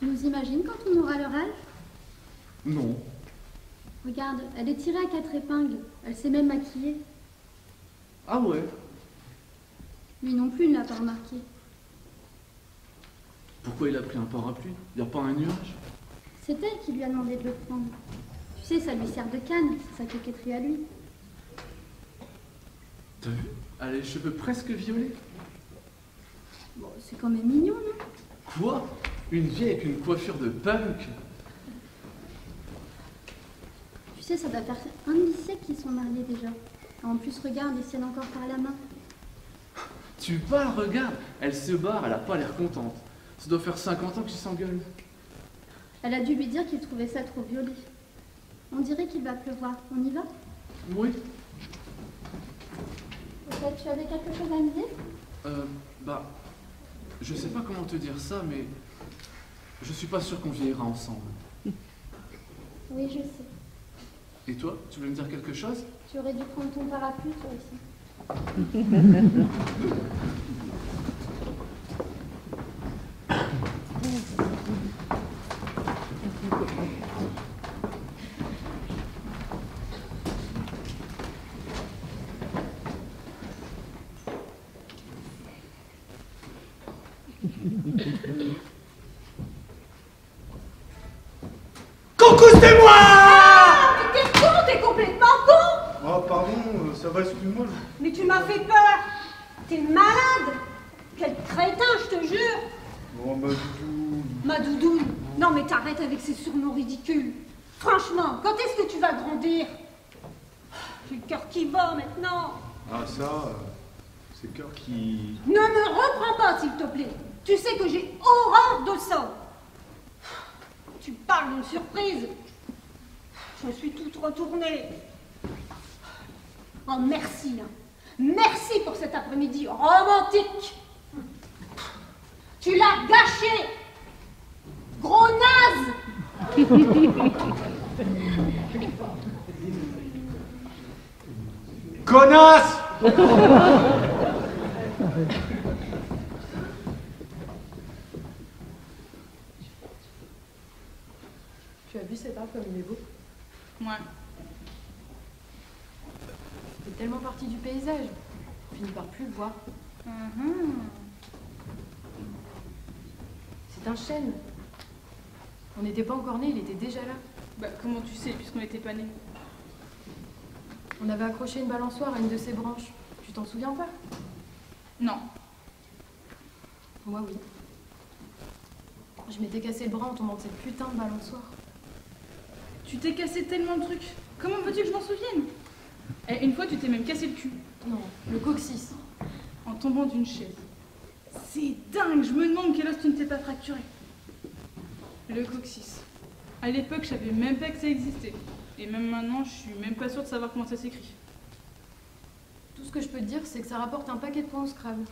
Tu nous imagines quand on aura leur âge? Non. Regarde, elle est tirée à 4 épingles. Elle s'est même maquillée. Ah ouais? Lui non plus ne l'a pas remarqué. Pourquoi il a pris un parapluie? Y a pas un nuage? C'est elle qui lui a demandé de le prendre. Tu sais, ça lui sert de canne, c'est sa coquetterie à lui. T'as vu? Elle a les cheveux presque violets. Bon, c'est quand même mignon, non? Quoi? Une vieille avec une coiffure de punk? Tu sais, ça doit faire un demi-siècle qu'ils sont mariés déjà. En plus, regarde, ils tiennent encore par la main. Tu parles, regarde, elle se barre, elle a pas l'air contente. Ça doit faire 50 ans qu'ils s'engueulent. Elle a dû lui dire qu'il trouvait ça trop violet. On dirait qu'il va pleuvoir. On y va? Oui. Tu avais quelque chose à me dire? Bah, je sais pas comment te dire ça, mais je suis pas sûr qu'on vieillira ensemble. Oui, je sais. Et toi, tu veux me dire quelque chose? Tu aurais dû prendre ton parapluie, toi aussi. Coucou, c'est moi! Ah, mais t'es con, t'es complètement con! Oh, pardon, ça va, excuse-moi. Mais tu m'as fait peur! T'es malade! Quel crétin, je te jure! Oh, ma doudou. Ma doudoune! Non, mais t'arrêtes avec ces surnoms ridicules! Franchement, quand est-ce que tu vas grandir? J'ai le cœur qui bat maintenant! Ah, ça, c'est le cœur qui... Ne me reprends pas, s'il te plaît! Tu sais que j'ai horreur de ça! Tu parles d'une surprise! Je suis toute retournée! Oh, merci! Hein. Merci pour cet après-midi romantique! Tu l'as gâché! Gros naze! Connasse! Tu as vu cet arbre comme il est beau? Ouais. C'est tellement parti du paysage. On finit par plus le voir. C'est un chêne. On n'était pas encore nés, il était déjà là. Bah, comment tu sais, puisqu'on n'était pas nés? On avait accroché une balançoire à une de ses branches. Tu t'en souviens pas? Non. Moi, oui. Je m'étais cassé le bras en tombant de cette putain de balançoire. Tu t'es cassé tellement de trucs. Comment veux-tu que je m'en souvienne? Et une fois, tu t'es même cassé le cul. Non, le coccyx. En tombant d'une chaise. C'est dingue, je me demande quel os tu ne t'es pas fracturé. Le coccyx. À l'époque, je savais même pas que ça existait. Et même maintenant, je suis même pas sûre de savoir comment ça s'écrit. Tout ce que je peux te dire, c'est que ça rapporte un paquet de points au Scrabble.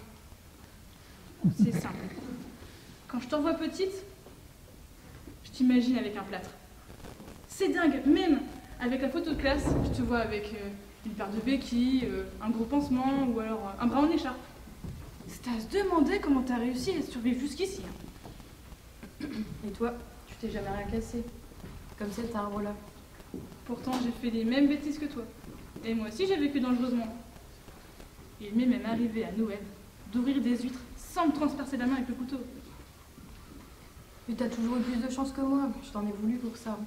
C'est simple. Quand je t'envoie petite, je t'imagine avec un plâtre. C'est dingue, même avec la photo de classe, je te vois avec une paire de béquilles, un gros pansement ou alors un bras en écharpe. C'est à se demander comment t'as réussi à survivre jusqu'ici. Hein. Et toi, tu t'es jamais rien cassé. Comme cet arbre-là. Pourtant, j'ai fait les mêmes bêtises que toi. Et moi aussi, j'ai vécu dangereusement. Il m'est même arrivé à Noël d'ouvrir des huîtres sans me transpercer la main avec le couteau. Mais t'as toujours eu plus de chance que moi. Je t'en ai voulu pour ça.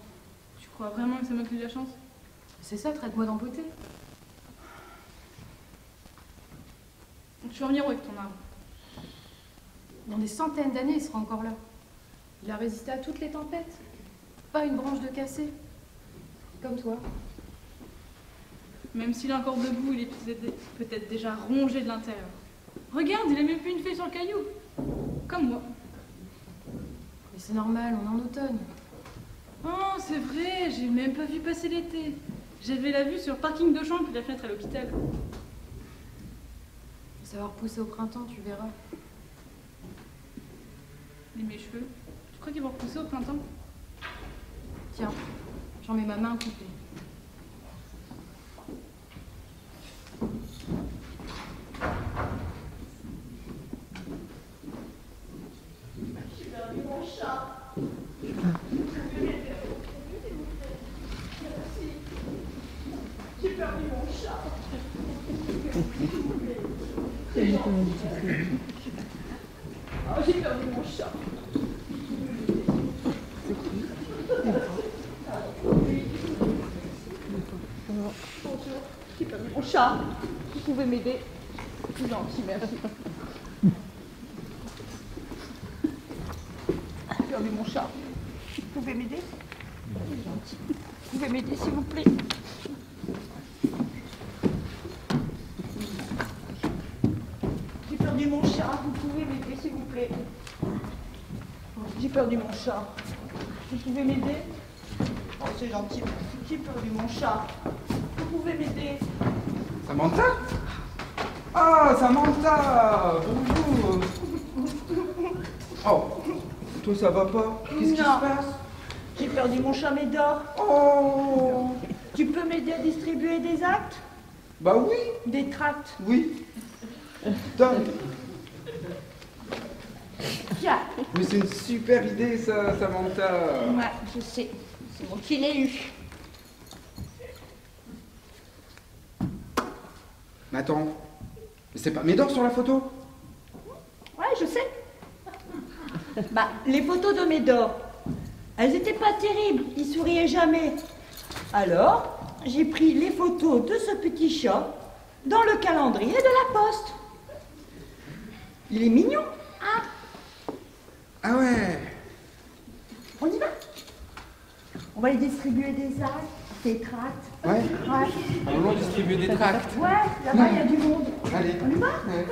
Tu crois vraiment que ça m'a pris de la chance? C'est ça, traite-moi d'empoté. Tu vas revenir où avec ton arbre? Dans des centaines d'années, il sera encore là. Il a résisté à toutes les tempêtes. Pas une branche de cassé. Comme toi. Même s'il est encore debout, il est peut-être déjà rongé de l'intérieur. Regarde, il a même plus une feuille sur le caillou. Comme moi. Mais c'est normal, on est en automne. Oh, c'est vrai, j'ai même pas vu passer l'été. J'avais la vue sur le parking d'Auchan puis la fenêtre à l'hôpital. Ça va repousser au printemps, tu verras. Et mes cheveux, tu crois qu'ils vont repousser au printemps? Tiens, j'en mets ma main coupée. J'ai perdu mon chat. J'ai perdu mon chat. Oh, j'ai perdu mon chat. Bonjour, j'ai perdu mon chat. Vous pouvez m'aider? C'est gentil, merci. J'ai perdu mon chat. Vous pouvez m'aider? C'est gentil. Vous pouvez m'aider, s'il vous plaît? J'ai perdu mon chat. Vous pouvez m'aider, s'il vous plaît? J'ai perdu mon chat. Vous pouvez m'aider? Oh, c'est gentil. J'ai perdu mon chat. Vous pouvez m'aider? Samantha? Ah, Samantha! Bonjour! Oh, toi ça va pas? Qu'est-ce qui se Non. passe? J'ai perdu mon chat Médor. Oh! Tu peux m'aider à distribuer des actes? Bah oui, Des tracts? oui. Donne. Tiens. Mais c'est une super idée ça, Samantha. Ouais, je sais. C'est moi qui l'ai eu. Mais attends, mais c'est pas Médor sur la photo? Ouais, je sais. Bah, les photos de Médor, elles étaient pas terribles. Il souriait jamais. Alors, j'ai pris les photos de ce petit chat dans le calendrier de la poste. Il est mignon, hein? Ah ouais. On y va? On va y distribuer des actes, des tracts. Ouais. Ouais. Allons distribuer des tracts. Ouais, là-bas, il y a du monde. Allez. On y va? Ouais.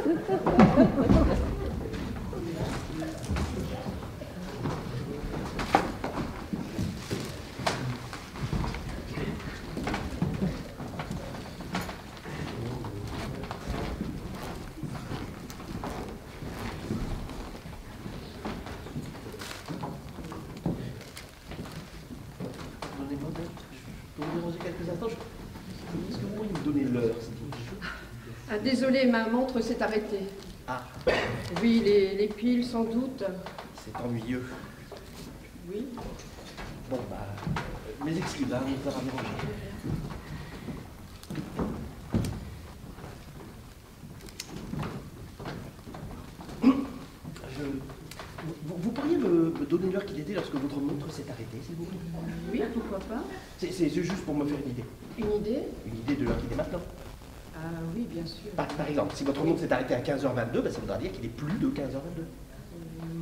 Je peux vous déranger quelques instants. Est-ce que vous pourriez me donner l'heure, s'il vous plaît? Ah, désolé, ma montre s'est arrêtée. Ah, Oui, les piles, sans doute. c'est ennuyeux. Oui. Bon, bah, mes excuses, hein, de vous avoir dérangé. Vous pourriez me donner l'heure qu'il était lorsque votre montre s'est arrêtée, s'il vous plaît? Oui, pourquoi pas. C'est juste pour me faire une idée. Une idée? Une idée de l'heure qu'il est maintenant. Ah oui, bien sûr. Par exemple, si votre montre s'est arrêtée à 15h22, bah, ça voudra dire qu'il est plus de 15h22.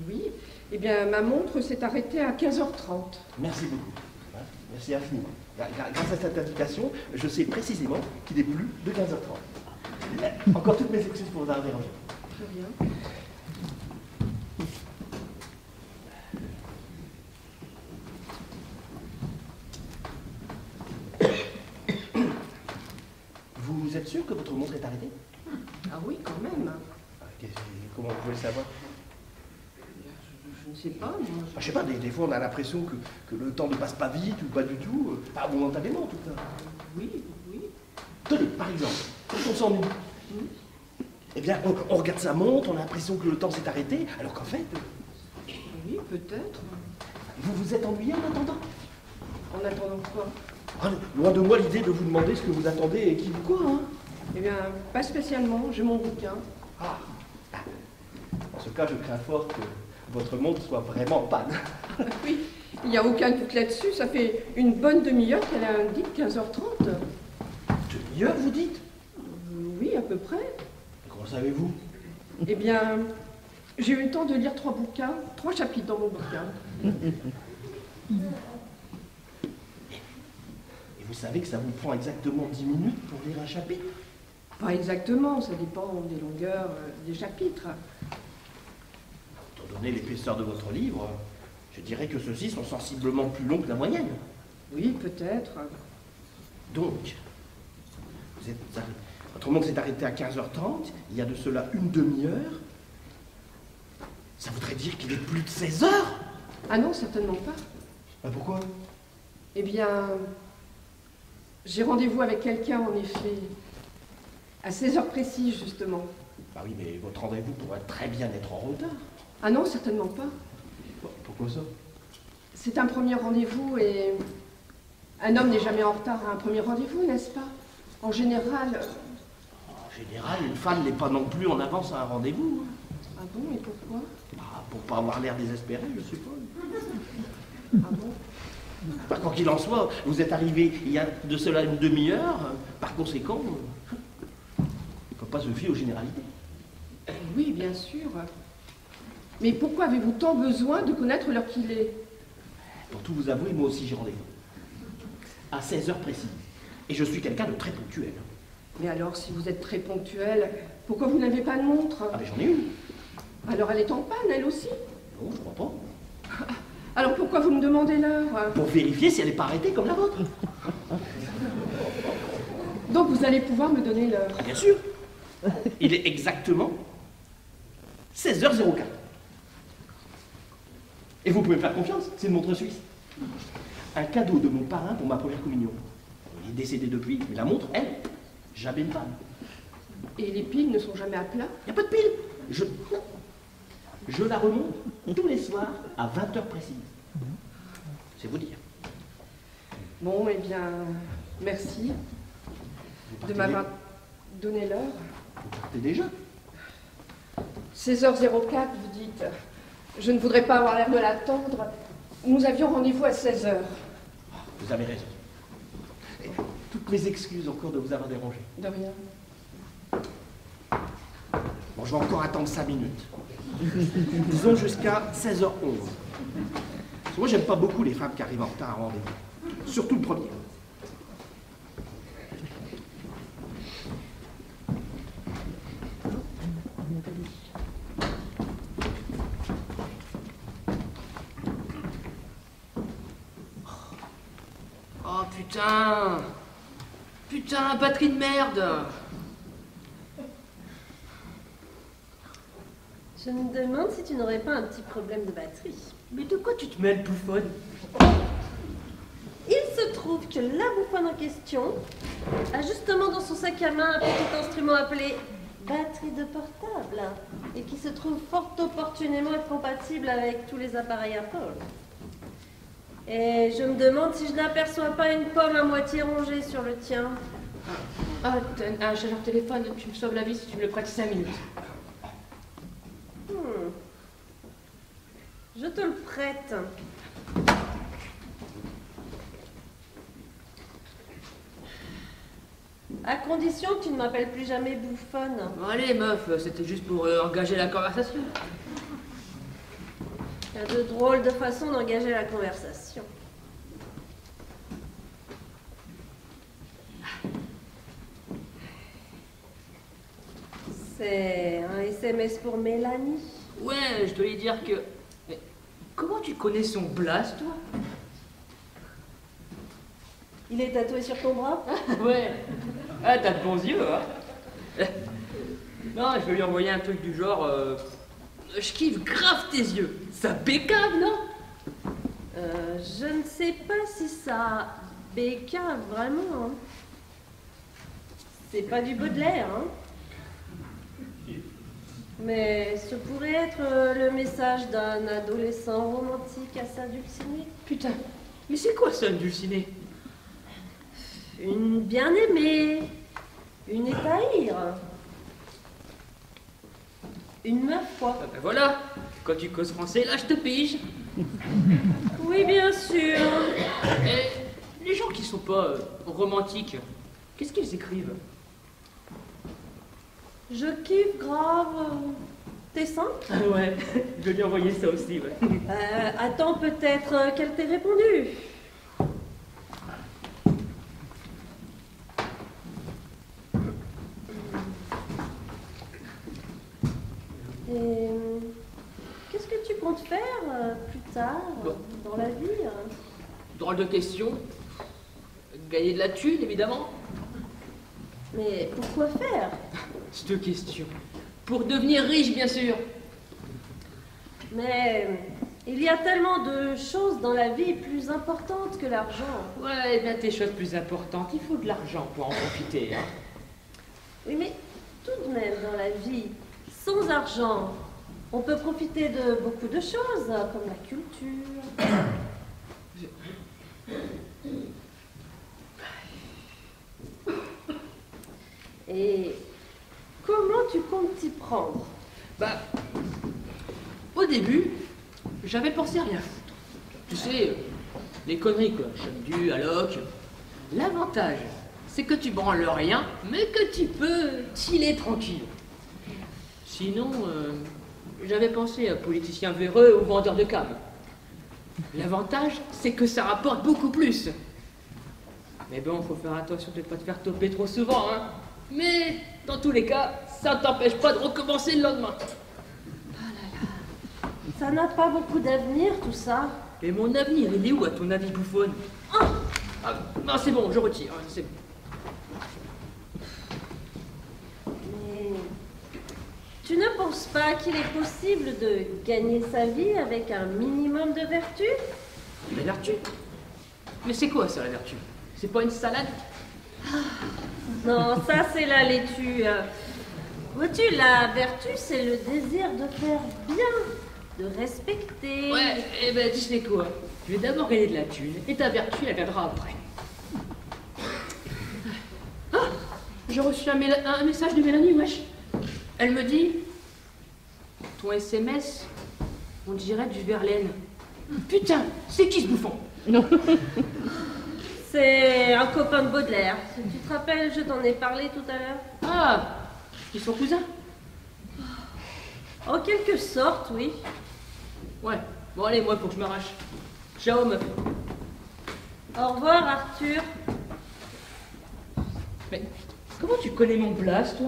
Oui. Eh bien, ma montre s'est arrêtée à 15h30. Merci beaucoup. Hein, merci infiniment. Grâce à cette indication, je sais précisément qu'il est plus de 15h30. Encore toutes mes excuses pour vous avoir dérangé. Très bien. Vous êtes sûr que votre montre est arrêtée? Ah oui, quand même. Comment vous pouvez le savoir? Je ne sais pas, moi. Je sais pas, des fois on a l'impression que le temps ne passe pas vite ou pas du tout. Pas momentanément en tout cas. Oui, oui. Tenez, par exemple, quand on s'ennuie, eh bien on regarde sa montre, on a l'impression que le temps s'est arrêté, alors qu'en fait, Oui, peut-être. vous vous êtes ennuyé en attendant. En attendant quoi? Ah, loin de moi l'idée de vous demander ce que vous attendez et qui vous quoi, hein. Eh bien, pas spécialement. J'ai mon bouquin. Ah. En ce cas, je crains fort que votre montre soit vraiment en panne. Oui, il n'y a aucun doute là-dessus. Ça fait une bonne demi-heure qu'elle a indiqué 15h30. Demi-heure, vous dites? Oui, à peu près. Comment savez-vous? Eh bien, j'ai eu le temps de lire 3 bouquins, 3 chapitres dans mon bouquin. Et vous savez que ça vous prend exactement 10 minutes pour lire un chapitre? Pas exactement, ça dépend des longueurs des chapitres. Étant donné l'épaisseur de votre livre, je dirais que ceux-ci sont sensiblement plus longs que la moyenne. Oui, peut-être. Donc, votre montre s'est arrêtée à 15h30, il y a de cela une demi-heure. Ça voudrait dire qu'il est plus de 16 heures? Ah non, certainement pas. Bah pourquoi? Eh bien, j'ai rendez-vous avec quelqu'un, en effet, à 16h précises, justement. Bah oui, mais votre rendez-vous pourrait très bien être en retard. Ah non, certainement pas. Pourquoi ça? C'est un premier rendez-vous et un homme n'est jamais en retard à un premier rendez-vous, n'est-ce pas? En général... En général, une femme n'est pas non plus en avance à un rendez-vous. Ah bon, et pourquoi? Pour pas avoir l'air désespéré, je suppose. Ah bon? Quoi qu'il en soit, vous êtes arrivé il y a de cela une demi-heure, par conséquent, on ne peut pas se fier aux généralités. Oui, bien sûr. Mais pourquoi avez-vous tant besoin de connaître l'heure qu'il est? Pour tout vous avouer, moi aussi j'ai rendez-vous. À 16h précises. Et je suis quelqu'un de très ponctuel. Mais alors, si vous êtes très ponctuel, pourquoi vous n'avez pas de montre? Ah, mais j'en ai une. Alors elle est en panne, elle aussi? Non, je crois pas. Alors pourquoi vous me demandez l'heure? Pour vérifier si elle n'est pas arrêtée comme la vôtre. Donc vous allez pouvoir me donner l'heure? Bien sûr. Il est exactement 16h04. Et vous pouvez me faire confiance, c'est une montre suisse. Un cadeau de mon parrain pour ma première communion. Il est décédé depuis, mais la montre, elle, jamais une panne. Et les piles ne sont jamais à plat? Il n'y a pas de pile. Je la remonte tous les soirs à 20h précises. C'est vous dire. Bon, eh bien, merci de m'avoir donné l'heure. Vous partez déjà? 16h04, vous dites. Je ne voudrais pas avoir l'air de l'attendre. Nous avions rendez-vous à 16h. Vous avez raison. Et toutes mes excuses encore de vous avoir dérangé. De rien. Bon, je vais encore attendre 5 minutes. Disons jusqu'à 16h11. Moi, j'aime pas beaucoup les femmes qui arrivent en retard à un rendez-vous. Surtout le premier. Oh putain! Putain, batterie de merde! Je me demande si tu n'aurais pas un petit problème de batterie. Mais de quoi tu te mêles, bouffonne? Il se trouve que la bouffonne en question a justement dans son sac à main un petit instrument appelé batterie de portable et qui se trouve fort opportunément être compatible avec tous les appareils Apple. Et je me demande si je n'aperçois pas une pomme à moitié rongée sur le tien. Ah, t'as un chargeur téléphone, tu me sauves la vie si tu me le prêtes 5 minutes. Je te le prête. À condition que tu ne m'appelles plus jamais bouffonne. Bon, allez, meuf, c'était juste pour engager la conversation. Il y a de drôles de façons d'engager la conversation. C'est un SMS pour Mélanie. Ouais, je dois lui dire que... Mais comment tu connais son blast, toi? Il est tatoué sur ton bras? Ouais. Ah, t'as de bons yeux, hein? Non, je vais lui envoyer un truc du genre... je kiffe grave tes yeux. Ça bécave, non? Je ne sais pas si ça bécave vraiment. Hein. C'est pas du Baudelaire, hein? Mais ce pourrait être le message d'un adolescent romantique à sa dulcinée. Putain, mais c'est quoi ça, une dulcinée? Une bien-aimée, une étaïre, une meuf, quoi. Ah ben voilà, quand tu causes français, là, je te pige. Oui, bien sûr. Et les gens qui sont pas romantiques, qu'est-ce qu'ils écrivent? Je kiffe grave tes seins. Ah ouais, je vais lui envoyer ça aussi, ouais. Attends peut-être qu'elle t'ait répondu. Et qu'est-ce que tu comptes faire plus tard dans la vie? Drôle de question. Gagner de la thune, évidemment. Mais pourquoi faire? Cette question. Pour devenir riche, bien sûr. Mais il y a tellement de choses dans la vie plus importantes que l'argent. Ouais, bien des choses plus importantes. Il faut de l'argent pour en profiter, hein. Oui, mais tout de même, dans la vie, sans argent, on peut profiter de beaucoup de choses, comme la culture, comprendre. Bah, au début, j'avais pensé à rien foutre. Tu sais, les conneries quoi, Chapdu, Alloc. L'avantage, c'est que tu branles rien, mais que tu peux chiller tranquille. Sinon, j'avais pensé à politicien véreux ou vendeur de cam. L'avantage, c'est que ça rapporte beaucoup plus. Mais bon, faut faire attention de ne pas te faire toper trop souvent, hein. Mais, dans tous les cas, ça ne t'empêche pas de recommencer le lendemain. Ça n'a pas beaucoup d'avenir, tout ça. Et mon avenir, il est où, à ton avis, bouffonne? Ah, non, c'est bon, je retire, hein, c'est bon. Mais tu ne penses pas qu'il est possible de gagner sa vie avec un minimum de vertu? La vertu? Mais c'est quoi, ça, la vertu? C'est pas une salade? Non, ça c'est la laitue. Vois-tu, la vertu, c'est le désir de faire bien, de respecter. Ouais, eh ben, tu sais quoi? Je vais d'abord gagner de la thune, et ta vertu, elle viendra après. Ah! J'ai reçu un message de Mélanie, wesh. Elle me dit... Ton SMS, on dirait du Verlaine. Putain, c'est qui ce bouffon? Non. C'est un copain de Baudelaire. Tu te rappelles, je t'en ai parlé tout à l'heure. Ah! Ils sont cousins? En quelque sorte, oui. Ouais. Bon allez, moi, faut que je m'arrache. Ciao, meuf. Au revoir, Arthur. Mais comment tu connais mon place, toi?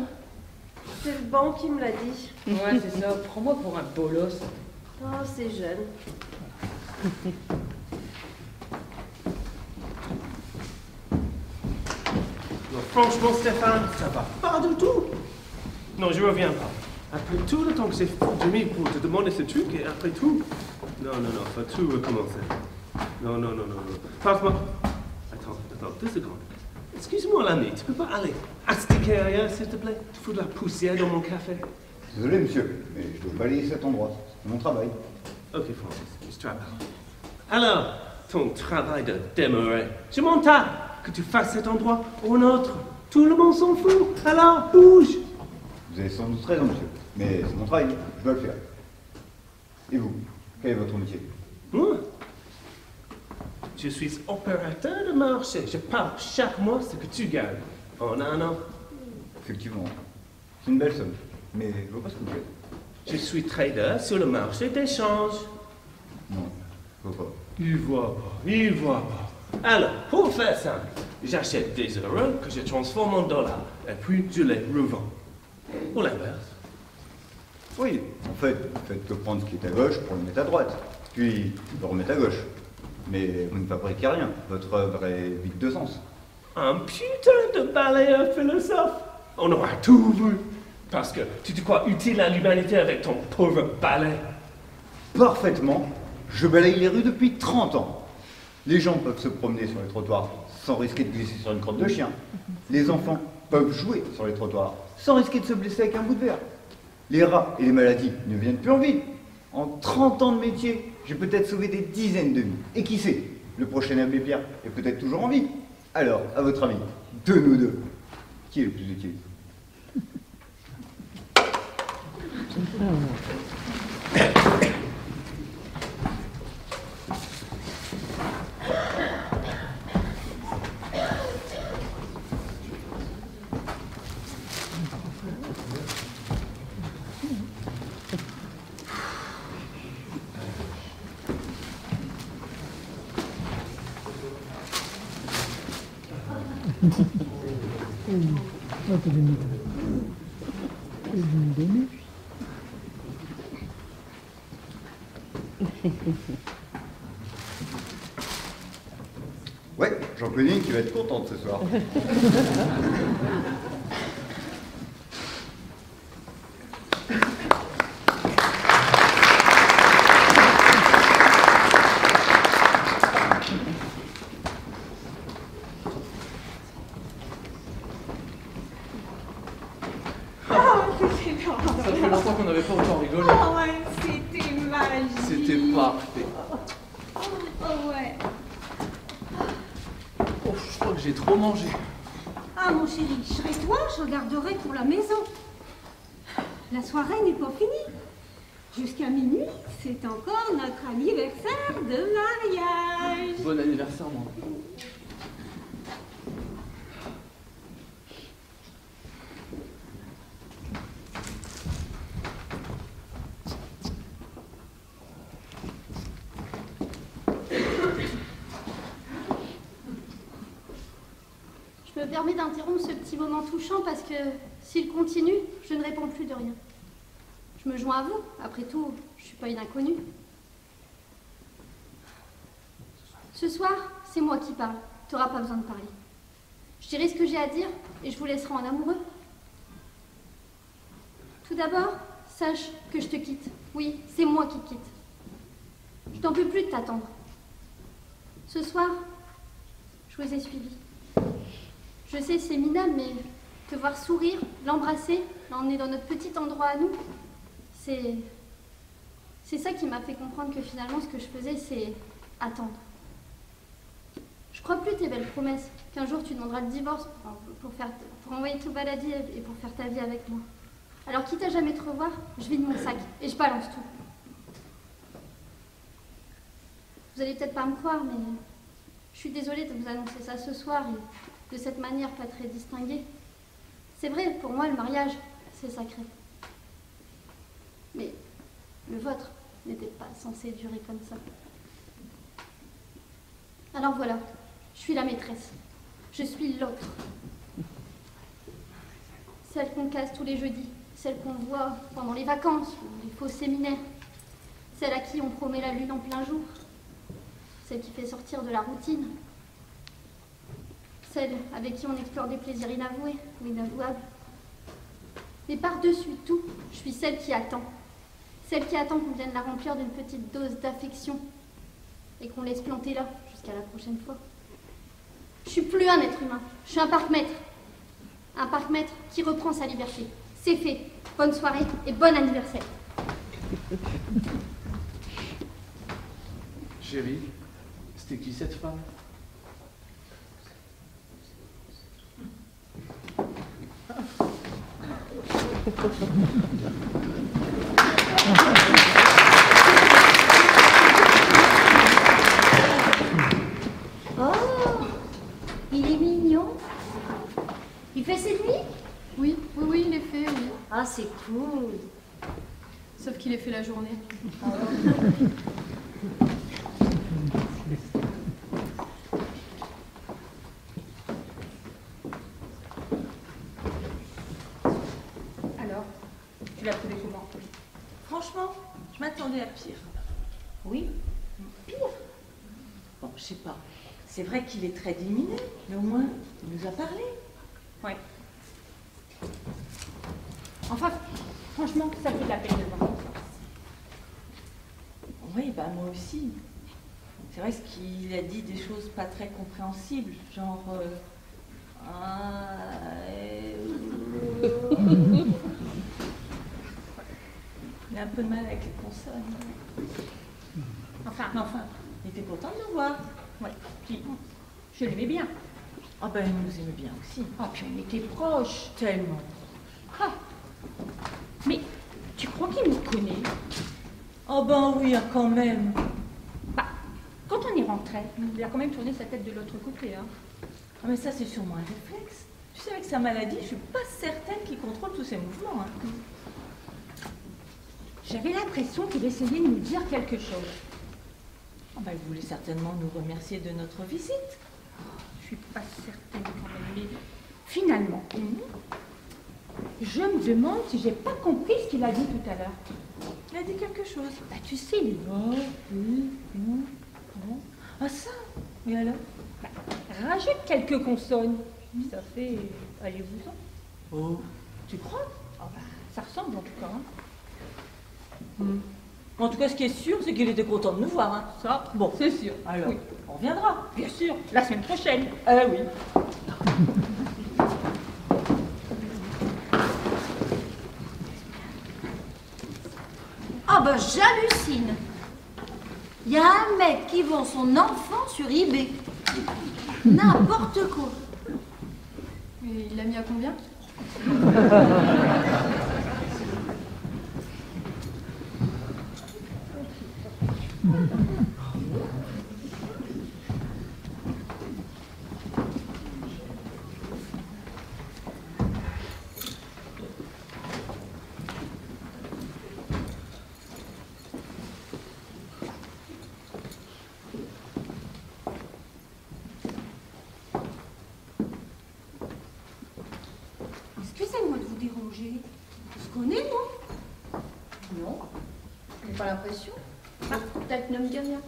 C'est le banc qui me l'a dit. Ouais, c'est ça. Prends-moi pour un bolos. Oh, c'est jeune. Non, franchement, Stéphane, ça va pas du tout. Non, je reviens pas. Après tout le temps que j'ai mis pour te demander ce truc, et après tout... Non, faut tout recommencer. Non. Passe-moi. Attends, 2 secondes. Excuse-moi, l'ami, tu peux pas aller astiquer ailleurs, s'il te plaît? Tu fous de la poussière dans mon café. Désolé, monsieur, mais je dois balayer cet endroit. C'est mon travail. Ok, Francis, je travaille. Alors, ton travail de démeurer. Je m'en tape que tu fasses cet endroit ou un autre. Tout le monde s'en fout. Alors, bouge. Vous avez sans doute raison, monsieur. Mais c'est mon travail, je dois le faire. Et vous, quel est votre métier? Moi, je suis opérateur de marché. Je parle chaque mois ce que tu gagnes en un an. Effectivement. C'est une belle somme. Mais je vois pas ce que vous faites. Je suis trader sur le marché d'échange. Non, je vois pas. Il voit pas. Alors, pour faire simple, j'achète des euros que je transforme en dollars. Et puis, je les revends. Ou l'inverse. Oui, en fait, vous faites que prendre ce qui est à gauche pour le mettre à droite. Puis, le remettre à gauche. Mais vous ne fabriquez rien. Votre œuvre est vide de sens. Un putain de balayeur philosophe. On aura tout vu. Parce que tu te crois utile à l'humanité avec ton pauvre balai. Parfaitement. Je balaye les rues depuis 30 ans. Les gens peuvent se promener sur les trottoirs sans risquer de glisser sur une crotte de chien. Les enfants peuvent jouer sur les trottoirs sans risquer de se blesser avec un bout de verre. Les rats et les maladies ne viennent plus en vie. En 30 ans de métier, j'ai peut-être sauvé des dizaines de vies. Et qui sait, le prochain abbé Pierre est peut-être toujours en vie. Alors, à votre avis, de nous deux, qui est le plus utile? Ouais, j'en connais une qui va être contente ce soir. Ça fait longtemps qu'on n'avait pas autant rigolé. Oh ouais, c'était magique. C'était parfait. Oh ouais. Oh, je crois que j'ai trop mangé. Ah mon chéri, je serai toi, je regarderai pour la maison. La soirée n'est pas finie. Jusqu'à minuit, c'est encore notre anniversaire de mariage. Bon anniversaire, moi. Je me permets d'interrompre ce petit moment touchant parce que s'il continue, je ne réponds plus de rien. Je me joins à vous. Après tout, je ne suis pas une inconnue. Ce soir, c'est moi qui parle. Tu n'auras pas besoin de parler. Je dirai ce que j'ai à dire et je vous laisserai en amoureux. Tout d'abord, sache que je te quitte. Oui, c'est moi qui te quitte. Je n'en peux plus de t'attendre. Ce soir, je vous ai suivi. Je sais, c'est minable, mais te voir sourire, l'embrasser, l'emmener dans notre petit endroit à nous, c'est ça qui m'a fait comprendre que finalement, ce que je faisais, c'est attendre. Je crois plus tes belles promesses, qu'un jour tu demanderas le divorce pour envoyer tout balader et pour faire ta vie avec moi. Alors, quitte à jamais te revoir, je vide mon sac et je balance tout. Vous allez peut-être pas me croire, mais je suis désolée de vous annoncer ça ce soir et de cette manière pas très distinguée. C'est vrai, pour moi, le mariage, c'est sacré. Mais le vôtre n'était pas censé durer comme ça. Alors voilà, je suis la maîtresse. Je suis l'autre. Celle qu'on casse tous les jeudis, celle qu'on voit pendant les vacances ou les faux séminaires, celle à qui on promet la lune en plein jour, celle qui fait sortir de la routine, celle avec qui on explore des plaisirs inavoués ou inavouables. Mais par-dessus tout, je suis celle qui attend. Celle qui attend qu'on vienne la remplir d'une petite dose d'affection et qu'on laisse planter là jusqu'à la prochaine fois. Je suis plus un être humain, je suis un parc-mètre. Un parc-mètre qui reprend sa liberté. C'est fait. Bonne soirée et bon anniversaire. Chérie, c'était qui cette femme? Oh, il est mignon. Il fait ses nuits? Oui, il est fait, oui. Ah, c'est cool. Sauf qu'il est fait la journée. Alors, tu l'as trouvé comment? Franchement, je m'attendais à pire. Oui, pire. Bon, je sais pas. C'est vrai qu'il est très diminué, mais au moins, il nous a parlé. Ouais. Enfin, franchement, ça fait de la peine de voir ça. Oui, bah moi aussi. C'est vrai qu'il a dit des choses pas très compréhensibles, genre... Il a un peu de mal avec les consonnes. Enfin, il était content de nous voir. Ouais, puis je l'aimais bien. Ah ben, il nous aimait bien aussi. Ah, puis on était proches. Tellement. Ah. Mais tu crois qu'il nous connaît? Oh ben oui, quand même. Bah, quand on y rentrait, il a quand même tourné sa tête de l'autre côté, hein. Ah mais ça, c'est sûrement un réflexe. Tu sais, avec sa maladie, je suis pas certaine qu'il contrôle tous ses mouvements. Hein. J'avais l'impression qu'il essayait de nous dire quelque chose. Oh ben, il voulait certainement nous remercier de notre visite. Je suis pas certaine quand même, mais finalement, je me demande si j'ai pas compris ce qu'il a dit tout à l'heure. Il a dit quelque chose. Bah tu sais, les Ah ça? Et alors? Bah, rajoute quelques consonnes. Ça fait... Allez-vous-en. Oh, tu crois? Oh, bah, ça ressemble en tout cas. Hein. En tout cas, ce qui est sûr, c'est qu'il était content de nous voir. Hein. Ça, bon, c'est sûr. Alors, oui. On reviendra. Bien sûr, la semaine prochaine. Oui. Ah ben j'hallucine. Il y a un mec qui vend son enfant sur eBay. N'importe quoi. Et il l'a mis à combien? Excusez-moi de vous déranger. On se connaît, non? Non, je n'ai pas l'impression. Ah, Peut-être ne me dis rien.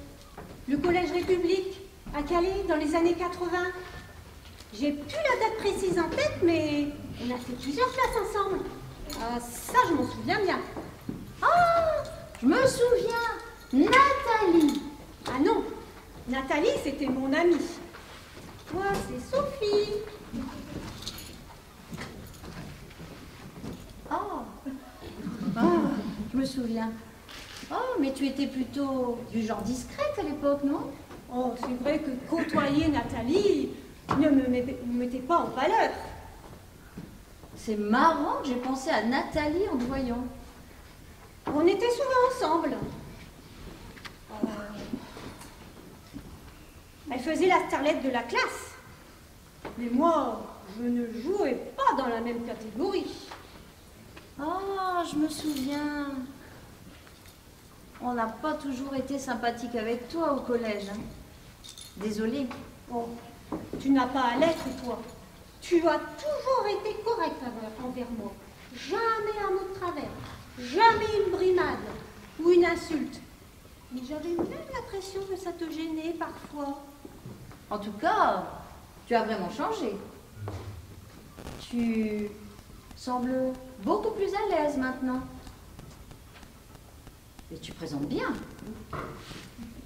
le Collège République, à Calais, dans les années 80. J'ai plus la date précise en tête, mais on a fait plusieurs classes ensemble. Ah, ça, je m'en souviens bien. Ah, je me souviens. Nathalie. Ah non, Nathalie, c'était mon amie. Moi, c'est Sophie. Je me souviens. Oh, mais tu étais plutôt du genre discrète à l'époque, non? Oh, c'est vrai que côtoyer Nathalie ne me mettait pas en valeur. C'est marrant que j'ai pensé à Nathalie en te voyant. On était souvent ensemble. Elle faisait la starlette de la classe. Mais moi, je ne jouais pas dans la même catégorie. Ah, je me souviens. On n'a pas toujours été sympathique avec toi au collège. Hein. Désolée. Oh, tu n'as pas à l'être, toi. Tu as toujours été correct envers moi. Jamais un mot de travers. Jamais une brimade ou une insulte. Mais j'avais même l'impression que ça te gênait parfois. En tout cas, tu as vraiment changé. Tu sembles beaucoup plus à l'aise maintenant. Et tu présentes bien.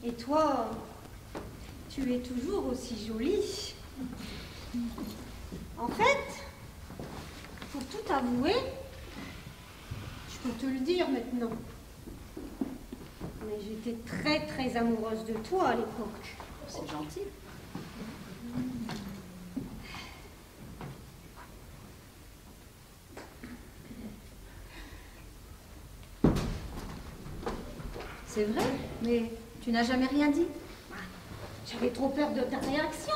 Et toi, tu es toujours aussi jolie. En fait, pour tout avouer, je peux te le dire maintenant. Mais j'étais très très amoureuse de toi à l'époque. C'est gentil. C'est vrai, mais tu n'as jamais rien dit. J'avais trop peur de ta réaction.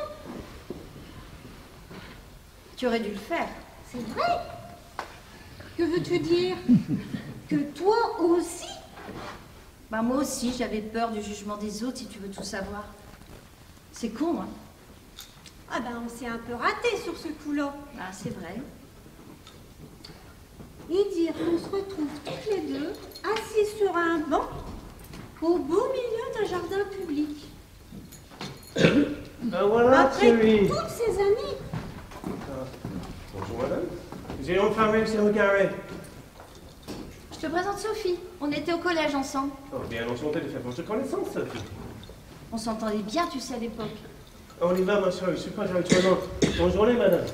Tu aurais dû le faire. C'est vrai. Que veux-tu dire? Que toi aussi? Bah moi aussi, j'avais peur du jugement des autres, si tu veux tout savoir. C'est con, hein? Ah ben, on s'est un peu raté sur ce coup-là. Ah, c'est vrai. Et dire qu'on se retrouve toutes les deux, assis sur un banc, au beau milieu d'un jardin public. Ben voilà, Après chérie. toutes ces années. Bonjour, madame. J'ai enfin réussi à me garer. Je te présente Sophie. On était au collège ensemble. Oh, bien enchanté de faire votre connaissance, Sophie. On s'entendait bien, tu sais, à l'époque. On y va, ma soeur, je suis pas actuellement. Bonne journée, madame.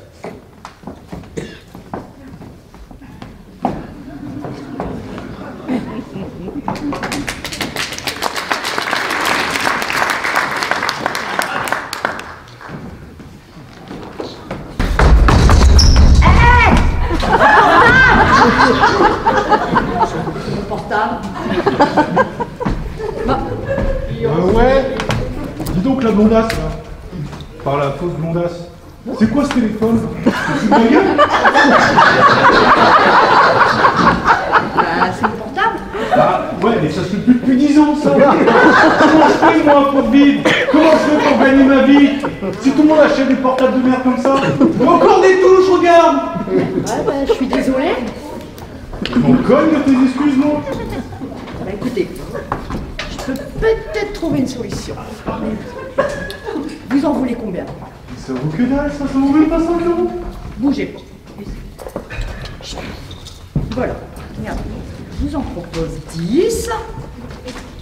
Portable. Ouais. Dis donc la blondasse, là. Par la fausse blondasse. C'est quoi ce téléphone? C'est ma gueule? C'est le portable. Ah, ouais, mais ça se fait plus depuis 10 ans, ça. Comment je fais, moi, pour vivre? Comment je fais pour gagner ma vie? Si tout le monde achète des portables de merde comme ça, encore des touches, regarde. Ouais, bah, je suis désolée. On cogne de tes excuses, moi. Bah, écoutez, je peux peut-être trouver une solution. Vous en voulez combien? Ça vaut que dalle, ça vaut même pas 5 €. Bougez pas. Voilà, regardez. Je vous en propose 10.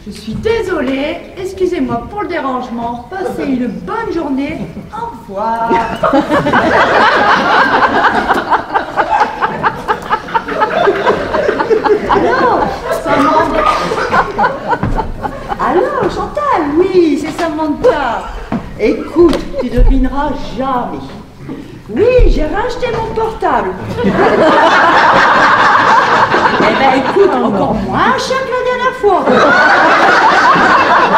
Je suis désolée, excusez-moi pour le dérangement. Passez une bonne journée. Au revoir. Alors, Chantal, oui, c'est Samantha. Écoute, tu devineras jamais. Oui, j'ai racheté mon portable. Eh ben, écoute, encore moins cher que la dernière fois.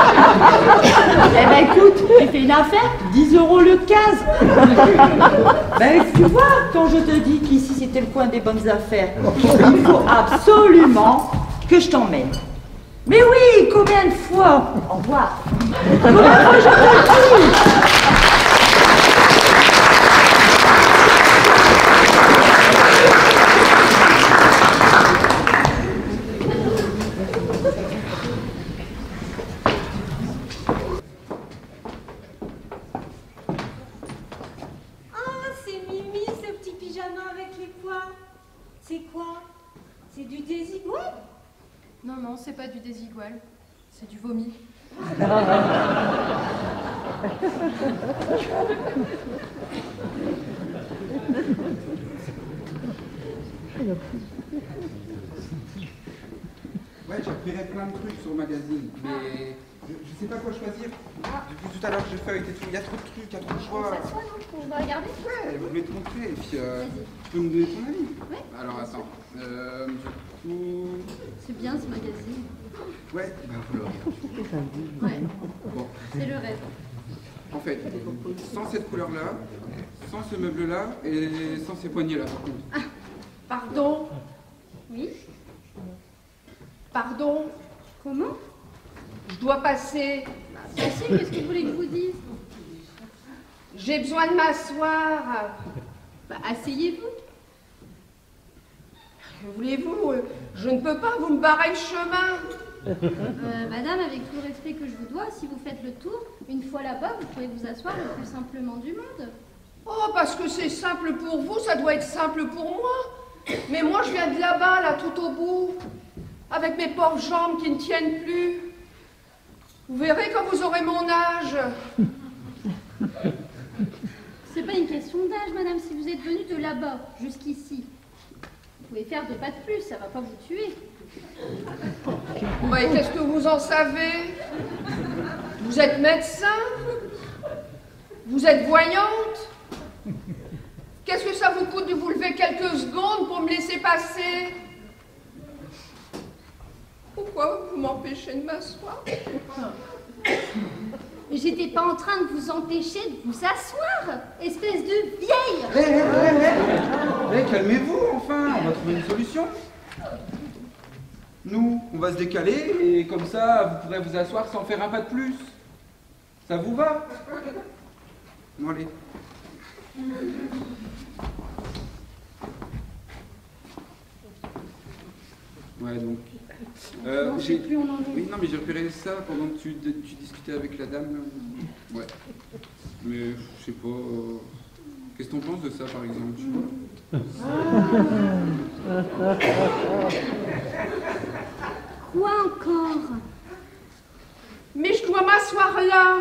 Eh ben écoute, j'ai fait une affaire, 10 € le case. Ben tu vois, quand je te dis qu'ici c'était le coin des bonnes affaires, il faut absolument que je t'emmène. Mais oui, combien de fois? Au revoir. Combien de fois je te le dis? C'est quoi? C'est du désigual? Non, non, c'est pas du désigual. C'est du vomi. Ouais, j'apprendrai plein de trucs sur le magazine, mais je sais pas quoi choisir. Depuis tout à l'heure, je feuille et tout. Il y a trop de trucs, il y a trop de choix. On s'assoit, non? On va regarder? Ouais, je vais te montrer. Et puis, tu peux me donner ton avis? Ouais. Alors, attends. Du coup... C'est bien ce magazine. Ouais, bah, vous le regardez. Ouais. Bon. C'est le rêve. En fait, sans cette couleur-là, sans ce meuble-là et sans ces poignées-là, par contre. Ah, pardon? Oui? Pardon? Comment? Je dois passer. Passez, qu'est-ce que vous voulez que je vous dise? J'ai besoin de m'asseoir. Bah, asseyez-vous. Voulez-vous? Je ne peux pas, vous me barrez le chemin. Madame, avec tout le respect que je vous dois, si vous faites le tour, une fois là-bas, vous pouvez vous asseoir le plus simplement du monde. Oh, parce que c'est simple pour vous, ça doit être simple pour moi. Mais moi, je viens de là-bas, là, tout au bout, avec mes pauvres jambes qui ne tiennent plus. Vous verrez quand vous aurez mon âge. C'est pas une question d'âge, madame, si vous êtes venue de là-bas, jusqu'ici. Vous pouvez faire 2 pas de plus, ça va pas vous tuer. Ouais, qu'est-ce que vous en savez? Vous êtes médecin? Vous êtes voyante? Qu'est-ce que ça vous coûte de vous lever quelques secondes pour me laisser passer? Pourquoi vous m'empêchez de m'asseoir? J'étais pas en train de vous empêcher de vous asseoir, espèce de vieille. Calmez-vous, enfin, on va trouver une solution. Nous, on va se décaler et comme ça, vous pourrez vous asseoir sans faire un pas de plus. Ça vous va? Bon, allez. Ouais, donc... Non, je sais plus, on en est. Oui, non, mais j'ai repéré ça pendant que tu discutais avec la dame. Ouais. Mais, je sais pas... Qu'est-ce que t'en penses de ça, par exemple? Quoi encore? Mais je dois m'asseoir là.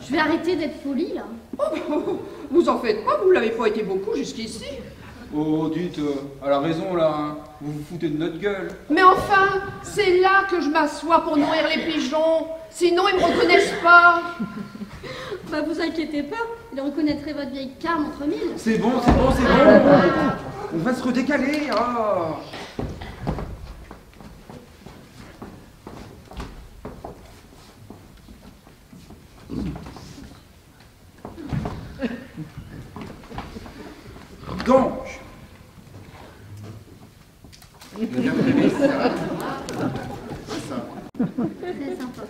Je vais arrêter d'être folie, là. Oh, vous en faites pas, vous l'avez pas été beaucoup jusqu'ici. Oh, dites, elle a raison, là, hein. Vous vous foutez de notre gueule. Mais enfin, c'est là que je m'assois pour nourrir les pigeons. Sinon, ils me reconnaissent pas. Bah, vous inquiétez pas, ils reconnaîtraient votre vieille carme entre mille. C'est bon, c'est bon, c'est bon. On va se redécaler. Oh. Donc, la dame avait ça. Ça. C'est sympa.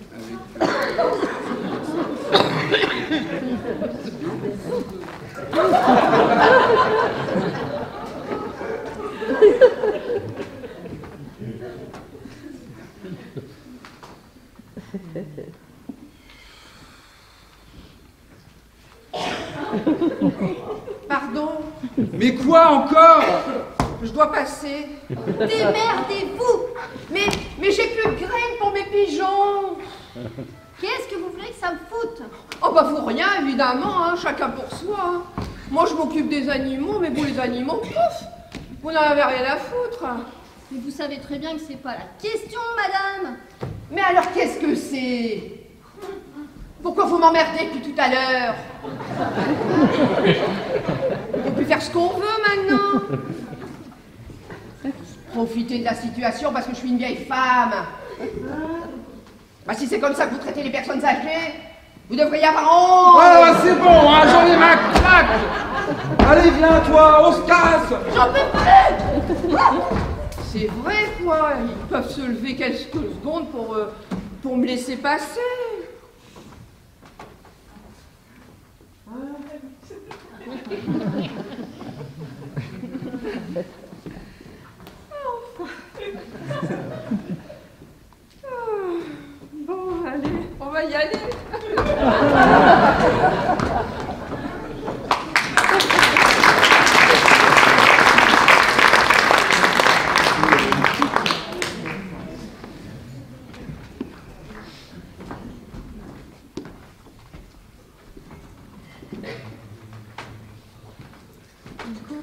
Pardon? Mais quoi encore? Je dois passer. Démerdez-vous! Mais j'ai plus de graines pour mes pigeons. Qu'est-ce que vous voulez que ça me foute? Oh bah vous rien, évidemment, hein, chacun pour soi. Hein. Moi je m'occupe des animaux, mais vous les animaux, pouf, vous n'en avez rien à foutre. Mais vous savez très bien que c'est pas la question, madame. Mais alors qu'est-ce que c'est? Pourquoi vous m'emmerdez depuis tout à l'heure? On peut plus faire ce qu'on veut maintenant. Profiter de la situation parce que je suis une vieille femme. Bah si c'est comme ça que vous traitez les personnes âgées, vous devriez avoir honte. Ouais, c'est bon, hein, j'en ai ma claque. Allez, viens, toi, on se casse. J'en peux plus. C'est vrai, quoi. Ils peuvent se lever quelques secondes pour me laisser passer. Bon, allez, on va y aller.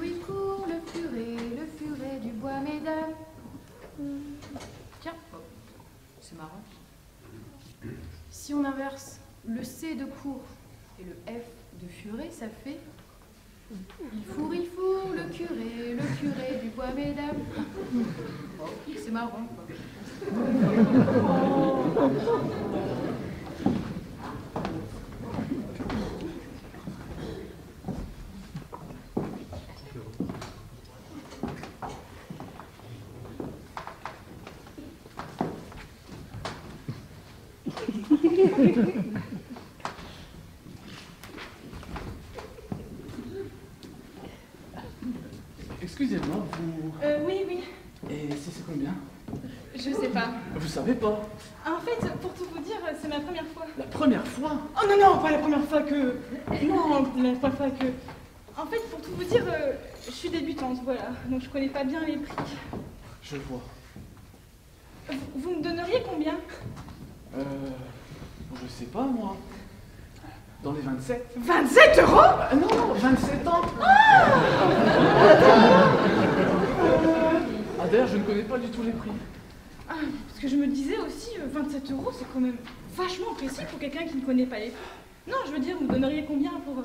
Il court, le furet du bois, mesdames. Tiens, hop, c'est marrant. Si on inverse le C de court et le F de furet, ça fait... Il fourre, le curé du bois, mesdames. Oh, c'est marrant, quoi. Excusez-moi, vous... Oui. Et c'est combien? Je sais pas. Vous savez pas? En fait, pour tout vous dire, c'est ma première fois. La première fois? Oh non, pas la première fois que... Non, la première fois que... En fait, pour tout vous dire, je suis débutante, voilà. Donc je connais pas bien les prix. Je vois. Vous me donneriez combien? Je sais pas, moi. Dans les 27. 27 euros? Non, 27 ans. D'ailleurs, je ne connais pas du tout les prix. Ah, parce que je me disais aussi, 27 euros, c'est quand même vachement précis pour quelqu'un qui ne connaît pas les prix. Non, je veux dire, vous me donneriez combien pour...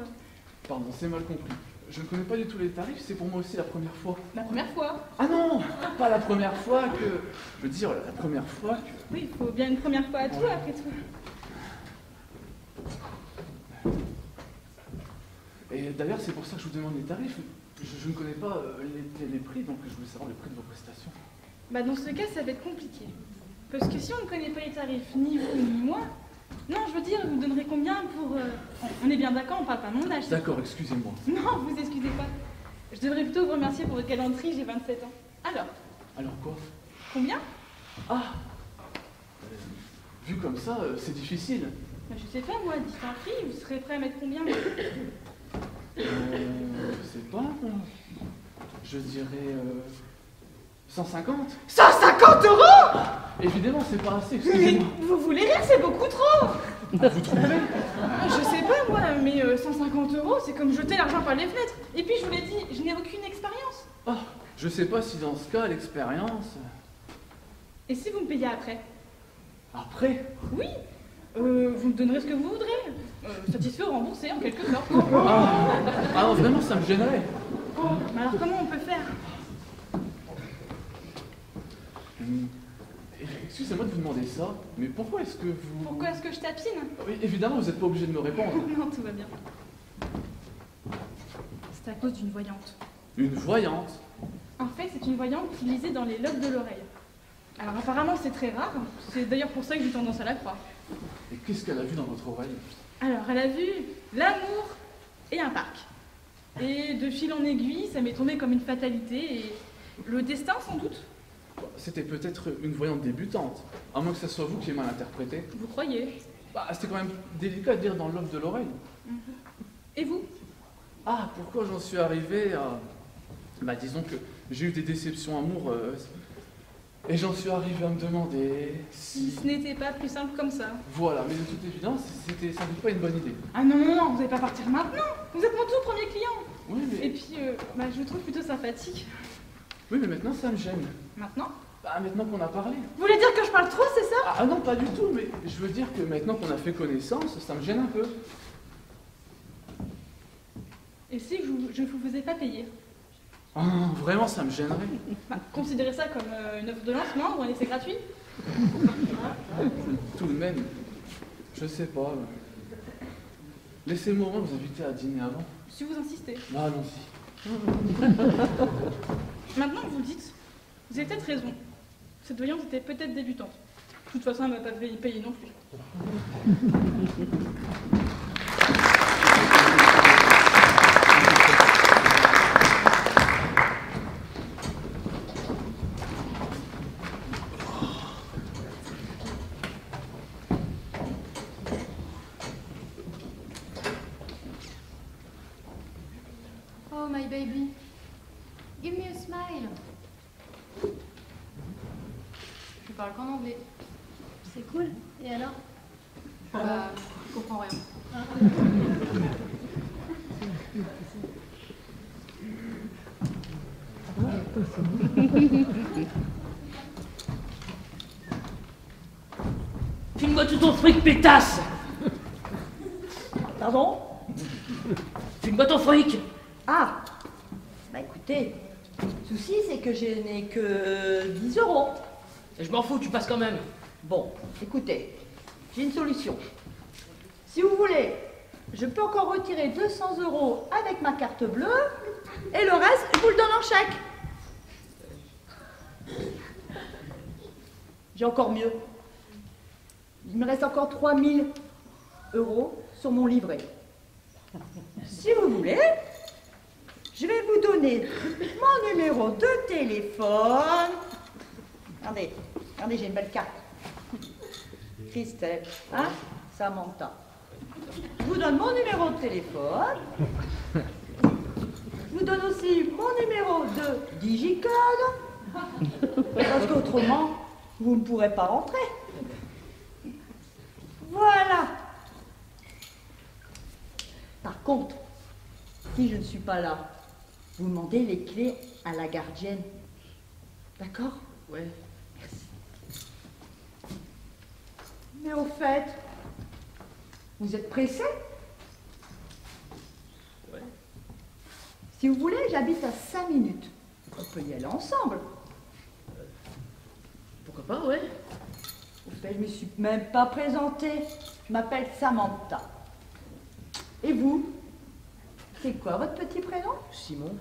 Pardon, c'est mal compris. Je ne connais pas du tout les tarifs, c'est pour moi aussi la première fois. La première fois? Ah non, pas la première fois que... Je veux dire, la première fois que... Oui, il faut bien une première fois à tout, après tout. Et d'ailleurs, c'est pour ça que je vous demande les tarifs. Je ne connais pas les prix, donc je voulais savoir le prix de vos prestations. Bah dans ce cas, ça va être compliqué. Parce que si on ne connaît pas les tarifs, ni vous ni moi... Non, je veux dire, vous me donnerez combien pour... On est bien d'accord, on parle pas mon âge. D'accord, excusez-moi. Non, vous excusez pas. Je devrais plutôt vous remercier pour votre galanterie, j'ai 27 ans. Alors? Alors quoi? Combien? Ah vu comme ça, c'est difficile. Bah, je sais pas, moi, dites un prix, vous serez prêt à mettre combien? Je sais pas, moi. Je dirais... 150. 150 euros? Évidemment, c'est pas assez, Mais excusez-moi. vous voulez rire, c'est beaucoup trop. Vous trouvez? Je sais pas, moi, mais 150 euros, c'est comme jeter l'argent par les fenêtres. Et puis, je vous l'ai dit, je n'ai aucune expérience. Ah, je sais pas si dans ce cas, l'expérience... Et si vous me payez après? Après? Oui. Vous me donnerez ce que vous voudrez. Satisfait ou remboursé, en quelque sorte. Ah non, vraiment, ça me gênerait. Oh, mais alors comment on peut faire? Excusez-moi de vous demander ça, mais pourquoi est-ce que vous... Pourquoi est-ce que je tapine? Oui, évidemment, vous n'êtes pas obligé de me répondre. Non, tout va bien. C'est à cause d'une voyante. Une voyante? En fait, c'est une voyante qui lisait dans les lobes de l'oreille. Alors apparemment, c'est très rare. C'est d'ailleurs pour ça que j'ai tendance à la croire. Et qu'est-ce qu'elle a vu dans votre oreille? Alors, elle a vu l'amour et un parc. Et de fil en aiguille, ça m'est tombé comme une fatalité et le destin, sans doute. C'était peut-être une voyante débutante, à moins que ce soit vous qui ayez mal interprété. Vous croyez? Bah, c'était quand même délicat de dire dans le lobe de l'oreille. Et vous? Ah, pourquoi j'en suis arrivé à... Bah, disons que j'ai eu des déceptions amoureuses, et j'en suis arrivé à me demander Si ce n'était pas plus simple comme ça. Voilà, mais de toute évidence, c'était sans doute pas une bonne idée. Ah non, non, non, vous n'allez pas partir maintenant. Vous êtes mon tout premier client. Oui, mais... Et puis, bah, je vous trouve plutôt sympathique. Oui, mais maintenant, ça me gêne. Maintenant? Bah, maintenant qu'on a parlé. Vous voulez dire que je parle trop, c'est ça? Ah non, pas du tout, mais je veux dire que maintenant qu'on a fait connaissance, ça me gêne un peu. Et si je ne vous faisais pas payer? Oh, vraiment, ça me gênerait. Bah, considérez ça comme une offre de lancement ou un essai gratuit. Tout de même, je sais pas. Laissez-moi au moins vous inviter à dîner avant. Si vous insistez. Ah, allons-y. Maintenant que vous le dites, vous avez peut-être raison. Cette voyante était peut-être débutante. De toute façon, elle ne m'a pas payé non plus. Oh, my baby. Give me a smile. Je parle qu'en anglais. C'est cool. Et alors? Bah, je comprends rien. File-moi tout ton fric, pétasse! Pardon? File-moi ton fric! Ah! Bah écoutez, le souci c'est que je n'ai que 10 euros. Et je m'en fous, tu passes quand même. Bon, écoutez, j'ai une solution. Si vous voulez, je peux encore retirer 200 euros avec ma carte bleue et le reste, je vous le donne en chèque. J'ai encore mieux. Il me reste encore 3000 euros sur mon livret. Si vous voulez, je vais vous donner mon numéro de téléphone. Regardez, regardez, j'ai une belle carte. Christelle, hein, Samantha. Je vous donne mon numéro de téléphone. Je vous donne aussi mon numéro de digicode. Parce qu'autrement, vous ne pourrez pas rentrer. Voilà. Par contre, si je ne suis pas là, vous demandez les clés à la gardienne. D'accord? Ouais. Merci. Mais au fait, vous êtes pressé? Ouais. Si vous voulez, j'habite à 5 minutes. On peut y aller ensemble. Pourquoi pas, ouais. Au fait, je ne me suis même pas présentée. Je m'appelle Samantha. Et vous? C'est quoi votre petit prénom? Simon.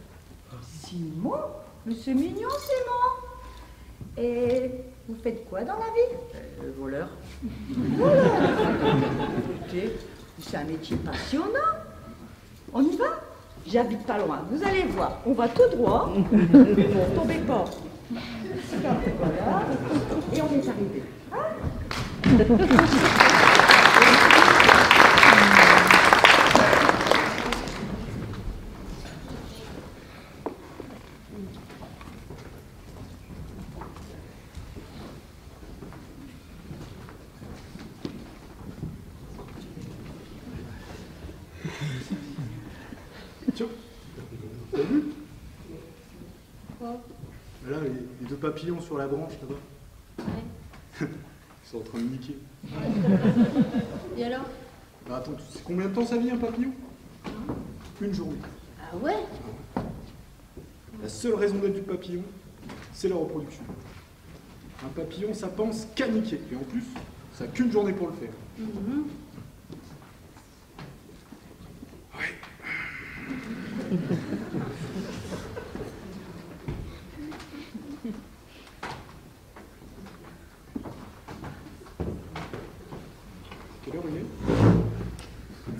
Simon? Mais c'est mignon, Simon. Et vous faites quoi dans la vie? Voleur. Voleur. Écoutez, c'est un métier passionnant. On y va? J'habite pas loin. Vous allez voir. On va tout droit. Bon, tombez pas. Voilà. Et on est arrivé. Tiens, t'as vu? Quoi? Là, les deux papillons sur la branche, là-bas. Ouais. Ils sont en train de niquer. Et alors? Bah attends, tu sais combien de temps ça vit un papillon? Une journée. Ah ouais? La seule raison d'être du papillon, c'est la reproduction. Un papillon, ça pense qu'à niquer. Et en plus, ça n'a qu'une journée pour le faire. Mhm. Quelle heure il est?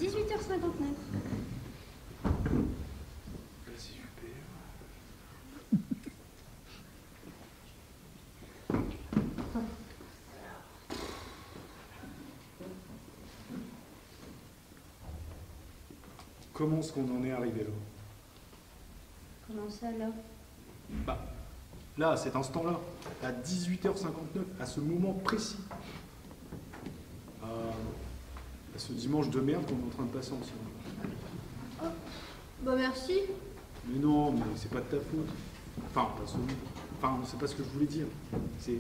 18h59. Comment est-ce qu'on en est arrivé là? Comment ça là? Bah, là, à cet instant-là, à 18h59, à ce moment précis. À ce dimanche de merde qu'on est en train de passer ensemble. Oh, bah merci. Mais non, mais c'est pas de ta faute. Enfin, pas celui. Enfin, c'est pas ce que je voulais dire. C'est. Tu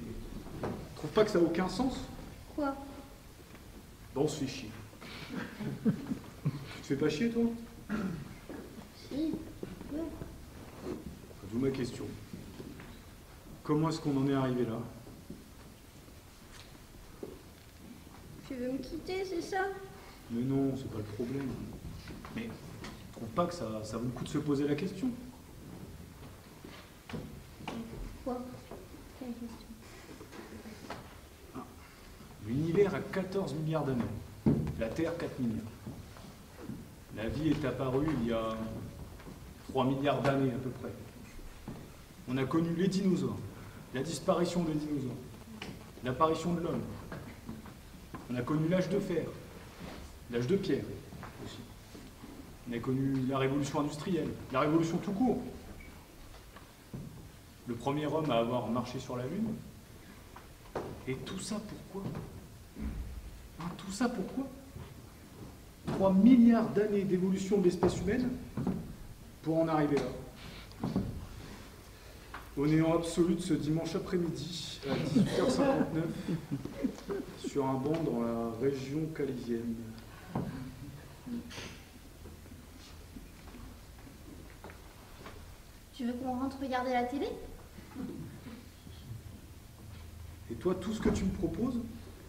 trouves pas que ça n'a aucun sens? Quoi? Bon, on se fait chier. Tu te fais pas chier, toi? Si. Ouais. D'où ma question. Comment est-ce qu'on en est arrivé là? Tu veux me quitter, c'est ça? Mais non, c'est pas le problème. Mais je trouve pas que ça vaut le coup de se poser la question. Quoi? Quelle question? L'univers a 14 milliards d'années. La Terre, 4 milliards. La vie est apparue il y a 3 milliards d'années à peu près. On a connu les dinosaures, la disparition des dinosaures, l'apparition de l'homme. On a connu l'âge de fer, l'âge de pierre aussi. On a connu la révolution industrielle, la révolution tout court. Le premier homme à avoir marché sur la Lune. Et tout ça pourquoi? Hein, tout ça pourquoi? 3 milliards d'années d'évolution de l'espèce humaine pour en arriver là. Au néant absolu de ce dimanche après-midi à 18h59 sur un banc dans la région calaisienne. Tu veux qu'on rentre regarder la télé? Et toi, tout ce que tu me proposes,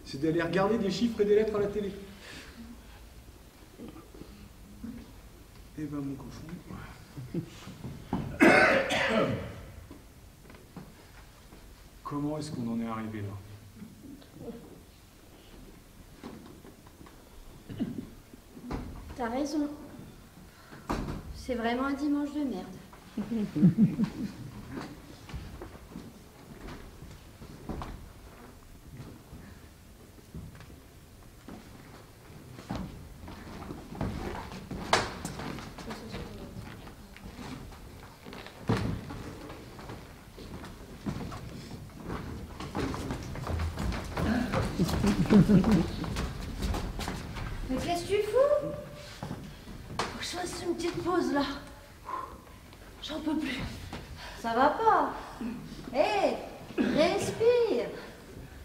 c'est d'aller regarder des chiffres et des lettres à la télé. Eh ben, mon cochon. Comment est-ce qu'on en est arrivé là? T'as raison. C'est vraiment un dimanche de merde. Mais qu'est-ce que tu fous? Faut que je fasse une petite pause là. J'en peux plus. Ça va pas? Hé, respire.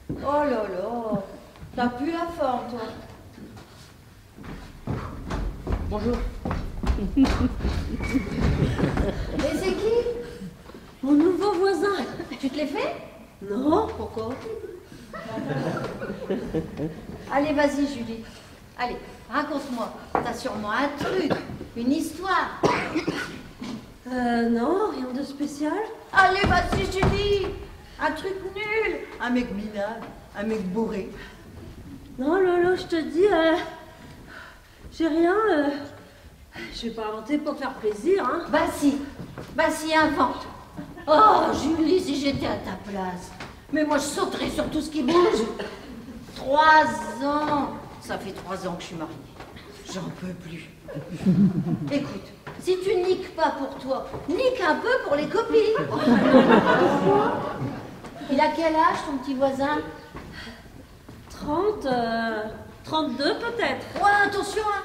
Oh là là, t'as plus la forme, toi. Bonjour. Mais c'est qui? Mon nouveau voisin. Tu te l'es fait? Non, pourquoi? Allez, vas-y, Julie. Allez, raconte-moi. T'as sûrement un truc, une histoire. Non, rien de spécial. Allez, vas-y, Julie. Un truc nul. Un mec minable, un mec bourré. Non, Lolo, je te dis, j'ai rien. Je vais pas inventer pour te faire plaisir, hein. Bah si, invente. Oh, Julie, si j'étais à ta place. Mais moi, je sauterais sur tout ce qui bouge. 3 ans. Ça fait 3 ans que je suis mariée. J'en peux plus. Écoute, si tu niques pas pour toi, nique un peu pour les copines. Il a quel âge, ton petit voisin? 32 peut-être. Ouais, attention, hein.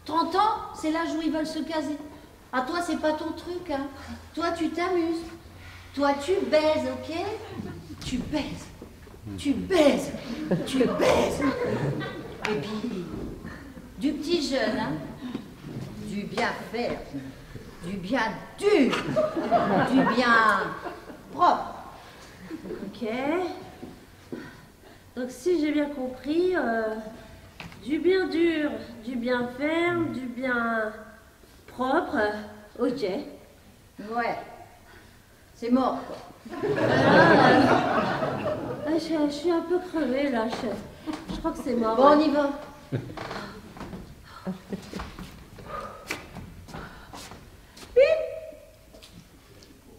30 ans, c'est l'âge où ils veulent se caser. Ah, toi, c'est pas ton truc, hein. Toi, tu t'amuses. Toi, tu baises, ok? Tu baises. Tu baises. Tu baises. Et puis, du petit jeune, hein. Du bien faire. Du bien dur. Du bien propre. Ok. Donc, si j'ai bien compris, du bien dur, du bien ferme, du bien propre. Ok. Ouais. C'est mort, quoi. Je suis un peu crevée, là. Je crois que c'est mort. Bon, on y va.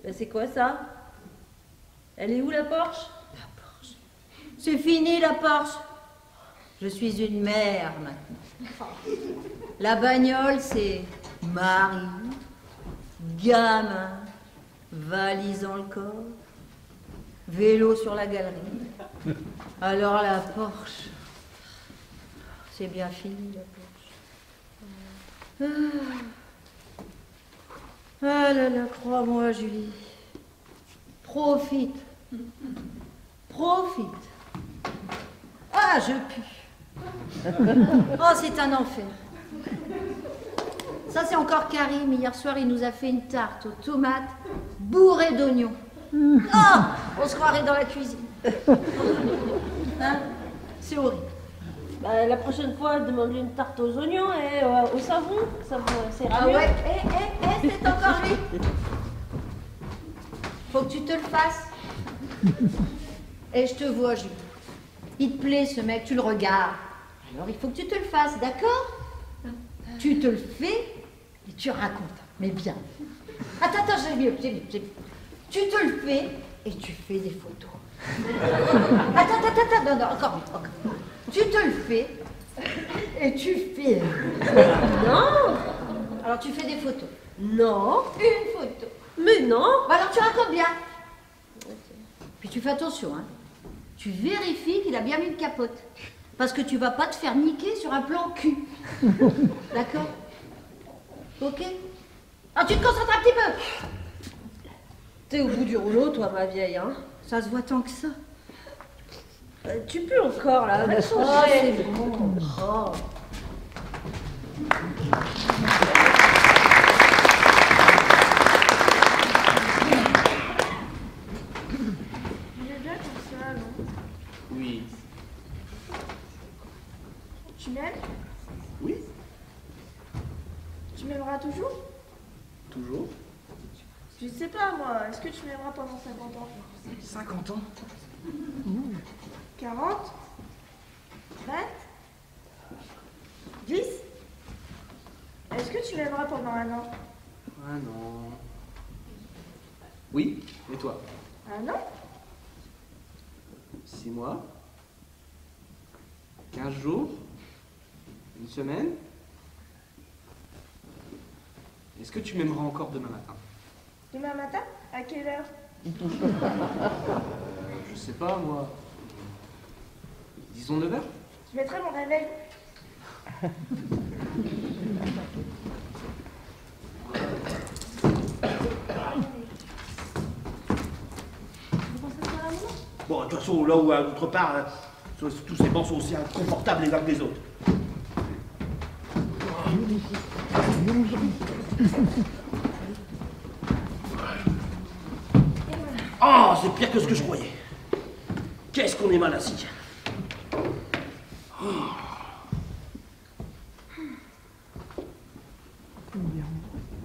Ben, c'est quoi, ça? Elle est où, la Porsche? La Porsche. C'est fini, la Porsche. Je suis une mère, maintenant. La bagnole, c'est mari, gamin, valise dans le corps, vélo sur la galerie. Alors la Porsche, c'est bien fini, la Porsche. Ah là là, crois-moi, Julie. Profite. Profite. Ah, je pue. Oh, c'est un enfer. Ça, c'est encore Karim. Hier soir, il nous a fait une tarte aux tomates bourrée d'oignons. Oh, on se croirait dans la cuisine. Hein? C'est horrible. Bah, la prochaine fois, demande-lui une tarte aux oignons et au savon. Ça ira Ah mieux. ouais, c'est encore lui. Faut que tu te le fasses. Et je te vois, Julie. Il te plaît ce mec, tu le regardes. Alors il faut que tu te le fasses, d'accord? Tu te le fais et tu racontes. Mais bien. Attends, j'ai mieux. Tu te le fais et tu fais des photos. Attends, non, encore vite. Tu te le fais et tu fais. Non. Alors tu fais des photos. Non, une photo. Mais non. Bah alors tu racontes bien. Puis tu fais attention, hein. Tu vérifies qu'il a bien mis une capote. Parce que tu vas pas te faire niquer sur un plan cul. D'accord? Ok? Alors tu te concentres un petit peu. T'es au bout du rouleau, toi, ma vieille, hein. Ça se voit tant que ça. Tu peux encore, là. Va Oh, changer. c'est bon. Oh. Il est bien comme ça, non? Oui. Tu m'aimes? Oui. Tu m'aimeras toujours? Toujours. Je sais pas, moi. Est-ce que tu m'aimeras pendant 50 ans? 50 ans. 40? 20? 10? Est-ce que tu m'aimeras pendant 1 an? Ah non. Oui. Et toi? 1 an? 6 mois. 15 jours. 1 semaine. Est-ce que tu m'aimeras encore demain matin? Demain matin? À quelle heure? Je sais pas, moi. Disons 9h? Je mettrai mon réveil. Bon, de toute façon, là ou autre part, hein, tous ces bancs sont aussi inconfortables les uns que les autres. Oh, c'est pire que ce que je croyais. Qu'est-ce qu'on est mal assis.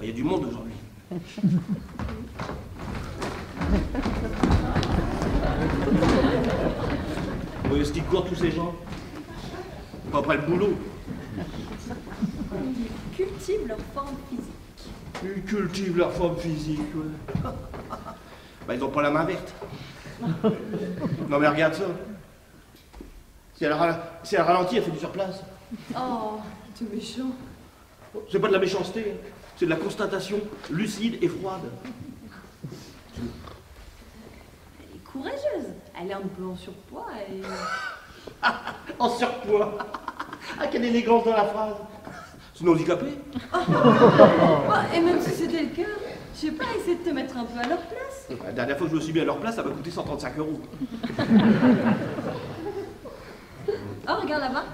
Il y a du monde aujourd'hui. Où est-ce qu'ils courent tous ces gens? Pas après le boulot. Ils cultivent leur forme physique. Ils cultivent leur forme physique, ouais. Bah, ils ont pas la main verte. Non mais regarde ça. Si elle ralentit, elle fait du surplace. Oh, t'es méchant. C'est pas de la méchanceté, hein. C'est de la constatation lucide et froide. Elle est courageuse. Elle est un peu en surpoids et... En surpoids. Ah, quelle élégance dans la phrase. C'est une handicapée. Et même si c'était le cas, je sais pas, essaie de te mettre un peu à leur place. La dernière fois que je me suis mis à leur place, ça m'a coûté 135 €. Oh, regarde là-bas.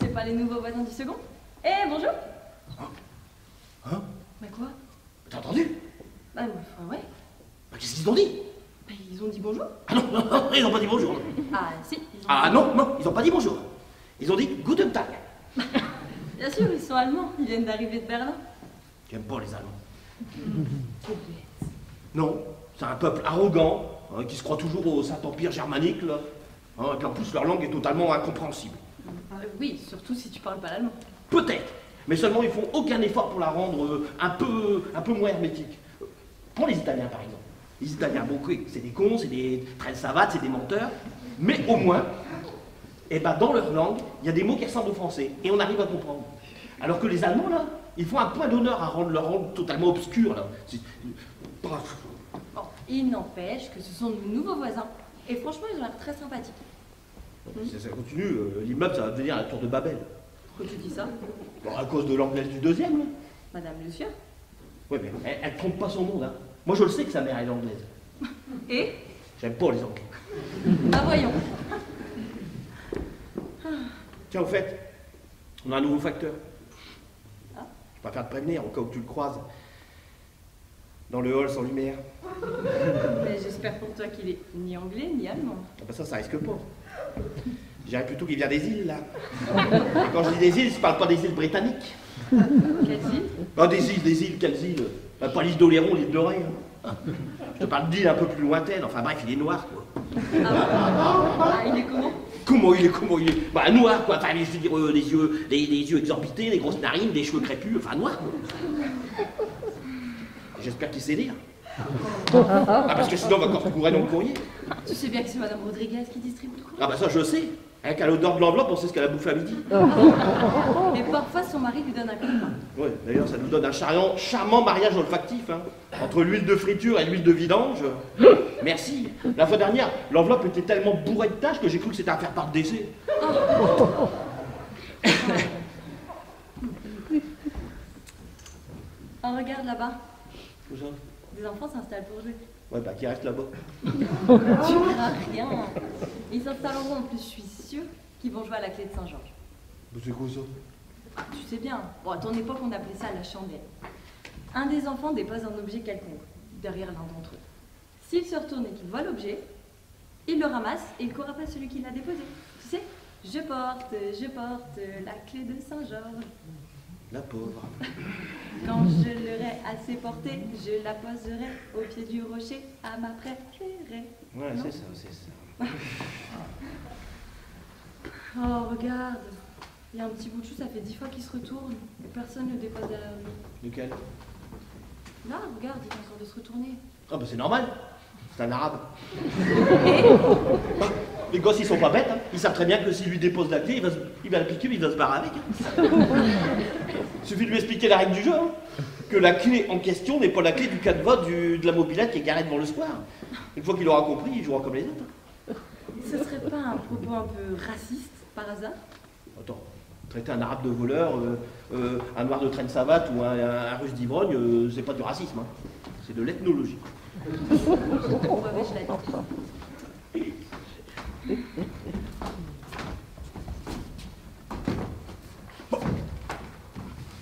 C'est pas les nouveaux voisins du second? Eh, bonjour. Hein? Bah quoi? T'as entendu? Bah enfin, ouais. Bah, qu'est-ce qu'ils ont dit? Bah, ils ont dit bonjour. Ah non, ils ont pas dit bonjour. Ah si. Ils ont Ah dit... non, ils ont pas dit bonjour. Ils ont dit Guten Tag. Bien sûr, ils sont allemands. Ils viennent d'arriver de Berlin. J'aime pas les Allemands. Non, c'est un peuple arrogant, hein, qui se croit toujours au Saint-Empire germanique, là. Hein, et puis en plus, leur langue est totalement incompréhensible. Oui, surtout si tu parles pas l'allemand. Peut-être, mais seulement ils font aucun effort pour la rendre un peu moins hermétique. Prends les Italiens, par exemple. Les Italiens, bon, c'est des cons, c'est des traînes savates, c'est des menteurs, mais au moins, eh ben, dans leur langue, il y a des mots qui ressemblent au français, et on arrive à comprendre. Alors que les Allemands, là, ils font un point d'honneur à rendre leur langue totalement obscure, là. Bref. Bon, il n'empêche que ce sont de nouveaux voisins. Et franchement, ils ont l'air très sympathiques. Si ça continue, l'immeuble, ça va devenir la tour de Babel. Pourquoi tu dis ça? Bon, à cause de l'anglaise du deuxième, là. Madame Lucia? Oui, mais elle trompe pas son monde, hein. Moi, je le sais que sa mère est anglaise. Et? J'aime pas les Anglais. Ah, voyons. Tiens, au fait, on a un nouveau facteur. Ah. Je préfère te prévenir, au cas où tu le croises. Dans le hall sans lumière. Mais j'espère pour toi qu'il est ni anglais ni allemand. Ah bah ça risque pas. Je dirais plutôt qu'il vient des îles, là. Et quand je dis des îles, je parle pas des îles britanniques. Quelles îles? Ah, des îles, quelles îles? Pas l'île d'Oléron, l'île de Ré. Hein. Je te parle d'îles un peu plus lointaines. Enfin bref, il est noir, quoi. Ah, il est comment? Comment il est? Bah, noir, quoi. Enfin, je veux dire, les yeux exorbités, les grosses narines, des cheveux crépus. Enfin, noir, quoi. J'espère qu'il sait lire. Ah, parce que sinon, on va encore courir dans le courrier. Tu sais bien que c'est Madame Rodriguez qui distribue le courrier. Ah, bah, ça, je sais. Avec à l'odeur de l'enveloppe, on sait ce qu'elle a bouffé à midi. Et parfois, son mari lui donne un coup de main. Ouais, d'ailleurs, ça nous donne un charmant mariage olfactif, hein. Entre l'huile de friture et l'huile de vidange. Merci. La fois dernière, l'enveloppe était tellement bourrée de taches que j'ai cru que c'était à faire par décès. Oh, regarde là-bas. Où ça? Des enfants s'installent pour jouer. Ouais, bah, qui reste là-bas. Tu verras rien. Ils s'installeront en plus, je suis sûre qu'ils vont jouer à la clé de Saint-Georges. C'est quoi ça? Tu sais bien, bon, à ton époque, on appelait ça la chandelle. Un des enfants dépose un objet quelconque, derrière l'un d'entre eux. S'il se retourne et qu'il voit l'objet, il le ramasse et il court après celui qui l'a déposé. Tu sais, je porte la clé de Saint-Georges. La pauvre. Quand je l'aurai assez portée, je la poserai au pied du rocher à ma préférée. Ouais, Non? c'est ça. Oh, regarde. Il y a un petit bout de chou, ça fait 10 fois qu'il se retourne. Et personne ne le dépose derrière lui. Lequel? Là, regarde, il est en train de se retourner. Ah, bah, c'est normal. C'est un arabe. Les gosses, ils sont pas bêtes, hein. Ils savent très bien que s'il lui dépose la clé, il va la piquer, mais il va se barrer avec. Hein. Il suffit de lui expliquer la règle du jeu, hein. Que la clé en question n'est pas la clé du canevas de la mobilette qui est garée devant le square. Une fois qu'il aura compris, il jouera comme les autres. Ce serait pas un propos un peu raciste, par hasard? Attends, traiter un arabe de voleur, un noir de traîne savate ou un russe d'ivrogne, c'est pas du racisme, hein. C'est de l'ethnologie. Ouais, je l'ai dit.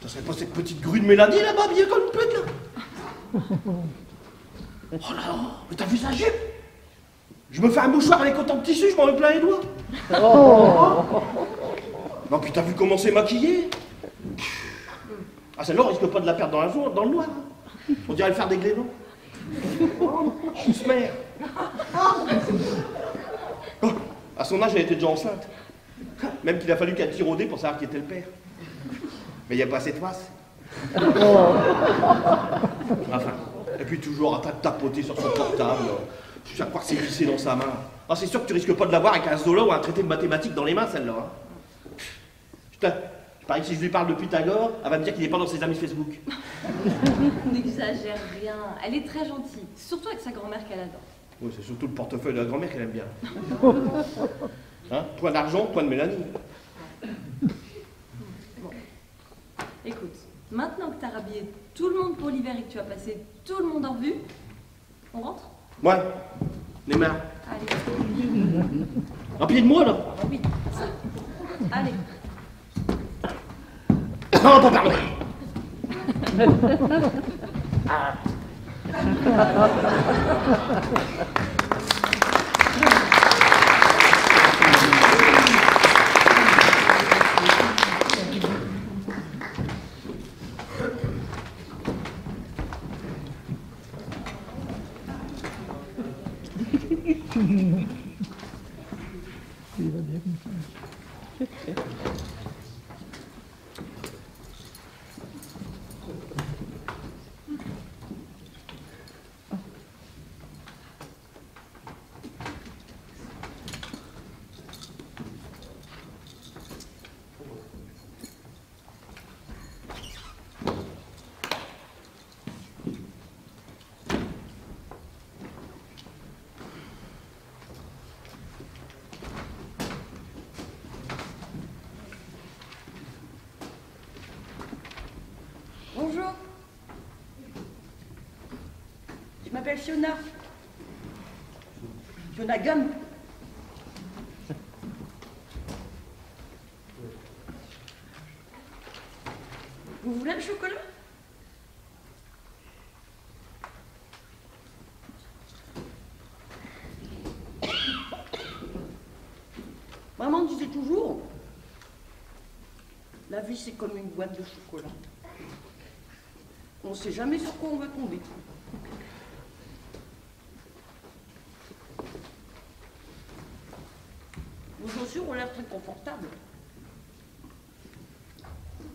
Ça serait pas cette petite grue de Mélanie là-bas, habillée comme une pute là? Oh là là, mais t'as vu sa jupe? Je me fais un mouchoir avec autant de tissu, je m'en mets plein les doigts. Non, puis t'as vu comment c'est maquillé? Ah, celle-là, on risque pas de la perdre dans le noir. Hein. On dirait le faire des glénons. Mère. Oh, à son âge, elle était déjà enceinte. Même qu'il a fallu qu'elle tire au dé pour savoir qui était le père. Mais il n'y a pas assez de face. Enfin, et puis toujours en train de tapoter sur son portable. Je vais croire que c'est vissé dans sa main. Ah, c'est sûr que tu risques pas de l'avoir avec un Zola ou un traité de mathématiques dans les mains, celle-là. Hein. Putain, je parie que si je lui parle de Pythagore, elle va me dire qu'il n'est pas dans ses amis Facebook. N'exagère rien. Elle est très gentille, surtout avec sa grand-mère qu'elle adore. Oui, c'est surtout le portefeuille de la grand-mère qu'elle aime bien. Hein? Point d'argent, point de Mélanie. Bon, écoute, maintenant que t'as rhabillé tout le monde pour l'hiver et que tu as passé tout le monde en vue, on rentre? Ouais, Neymar. Allez. Un pied de moi, là? Oui, ça. Allez. Non, pas pardon. Il va bien comme ça. Bonjour. Je m'appelle Fiona. Fiona Gum. Vous voulez le chocolat? Vraiment, du vie, c'est comme une boîte de chocolat. On ne sait jamais sur quoi on va tomber. Vos chaussures ont l'air très confortables.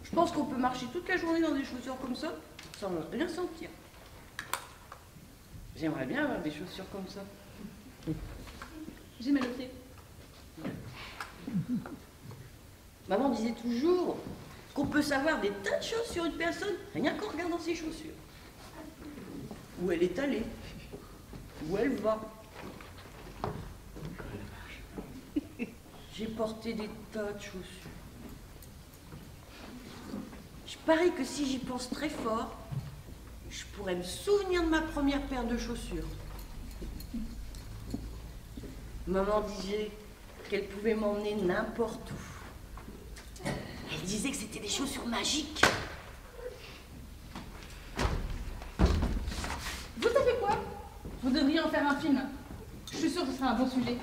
Je pense qu'on peut marcher toute la journée dans des chaussures comme ça, sans rien sentir. J'aimerais bien avoir des chaussures comme ça. J'ai mal au pied. Maman disait toujours qu'on peut savoir des tas de choses sur une personne rien qu'en regardant ses chaussures. Où elle est allée, où elle va. J'ai porté des tas de chaussures. Je parie que si j'y pense très fort, je pourrais me souvenir de ma première paire de chaussures. Maman disait qu'elle pouvait m'emmener n'importe où. Elle disait que c'était des chaussures magiques. Vous savez quoi? Vous devriez en faire un film. Je suis sûre que ce sera un bon sujet.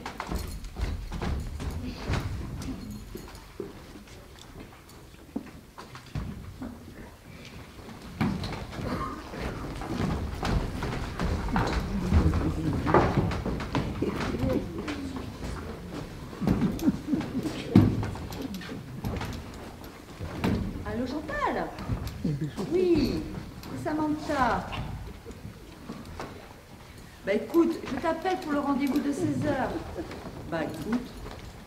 Allô, Chantal? Oui, c'est Samantha. Bah écoute, je t'appelle pour le rendez-vous de 16h. Bah écoute,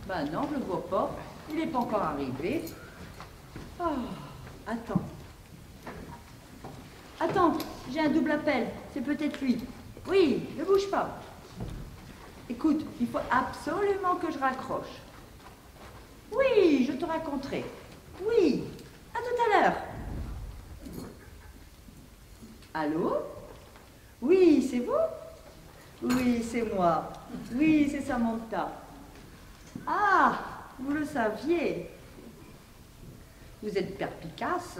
bah non, je le vois pas. Il n'est pas encore arrivé. Oh, attends. Attends, j'ai un double appel. C'est peut-être lui. Oui, ne bouge pas. Écoute, il faut absolument que je raccroche. Oui, je te raconterai. Oui, à tout à l'heure. Allô? Oui, c'est vous? Oui, c'est moi. Oui, c'est Samantha. Ah, vous le saviez. Vous êtes perspicace.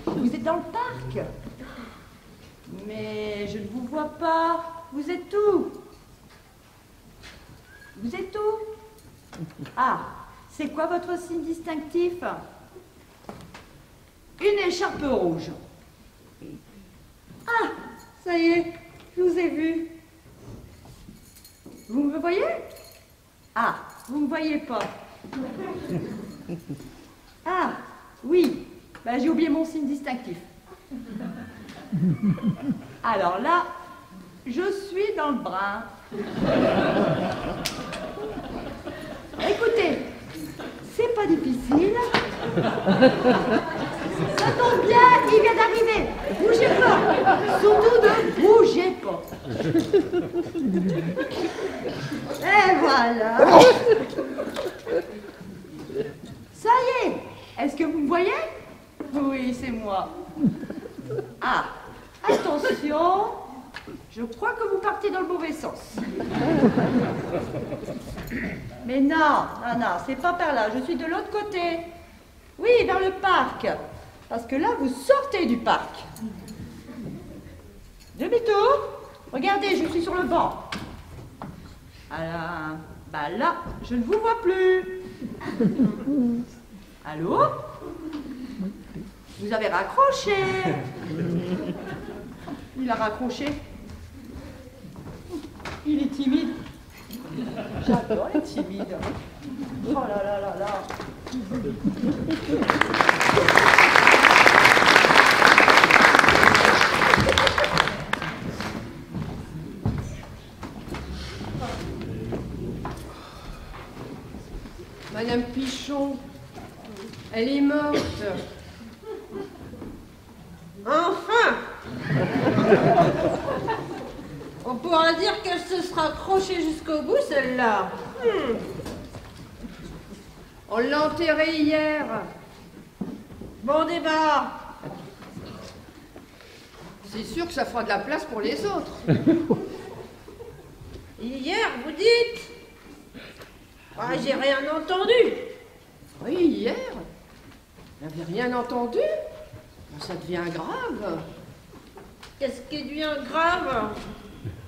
Vous êtes dans le parc. Mais je ne vous vois pas. Vous êtes où? Vous êtes où? Ah, c'est quoi votre signe distinctif? Une écharpe rouge. Ah, ça y est, je vous ai vu. Vous me voyez? Ah, vous ne me voyez pas. Ah, oui, ben, j'ai oublié mon signe distinctif. Alors là, je suis dans le brun. Écoutez, c'est pas difficile. Ça tombe bien, il vient d'arriver. Bougez pas. Surtout ne bougez pas. Et voilà. Ça y est. Est-ce que vous me voyez? Oui, c'est moi. Ah, attention. Je crois que vous partez dans le mauvais sens. Mais non, non, non, c'est pas par là. Je suis de l'autre côté. Oui, vers le parc. Parce que là, vous sortez du parc. Demi-tour. Regardez, je suis sur le banc. Alors, bah là, je ne vous vois plus. Allô? Vous avez raccroché. Il a raccroché. Il est timide. J'adore les timides. Oh là là là là. Madame Pichon, elle est morte. Enfin! On pourra dire qu'elle se sera accrochée jusqu'au bout, celle-là. On l'a enterrée hier. Bon débat. C'est sûr que ça fera de la place pour les autres. Hier, vous dites? Ah, j'ai rien entendu. Oui, hier. Vous n'avez rien entendu? Ça devient grave. Qu'est-ce qui devient grave?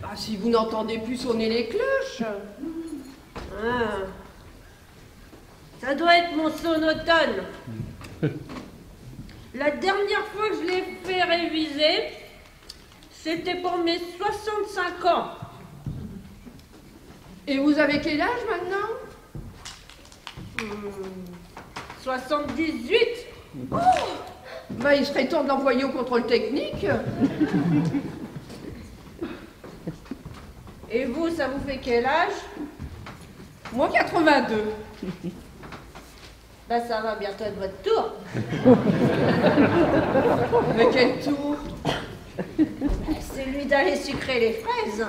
Ah, si vous n'entendez plus sonner les cloches. Ah. Ça doit être mon sonotone. La dernière fois que je l'ai fait réviser, c'était pour mes 65 ans. Et vous avez quel âge maintenant? 78. Oh, ben, il serait temps de l'envoyer au contrôle technique. Et vous, ça vous fait quel âge? Moi, 82. Ben, ça va bientôt être votre tour. Mais quel tour? C'est lui d'aller sucrer les fraises.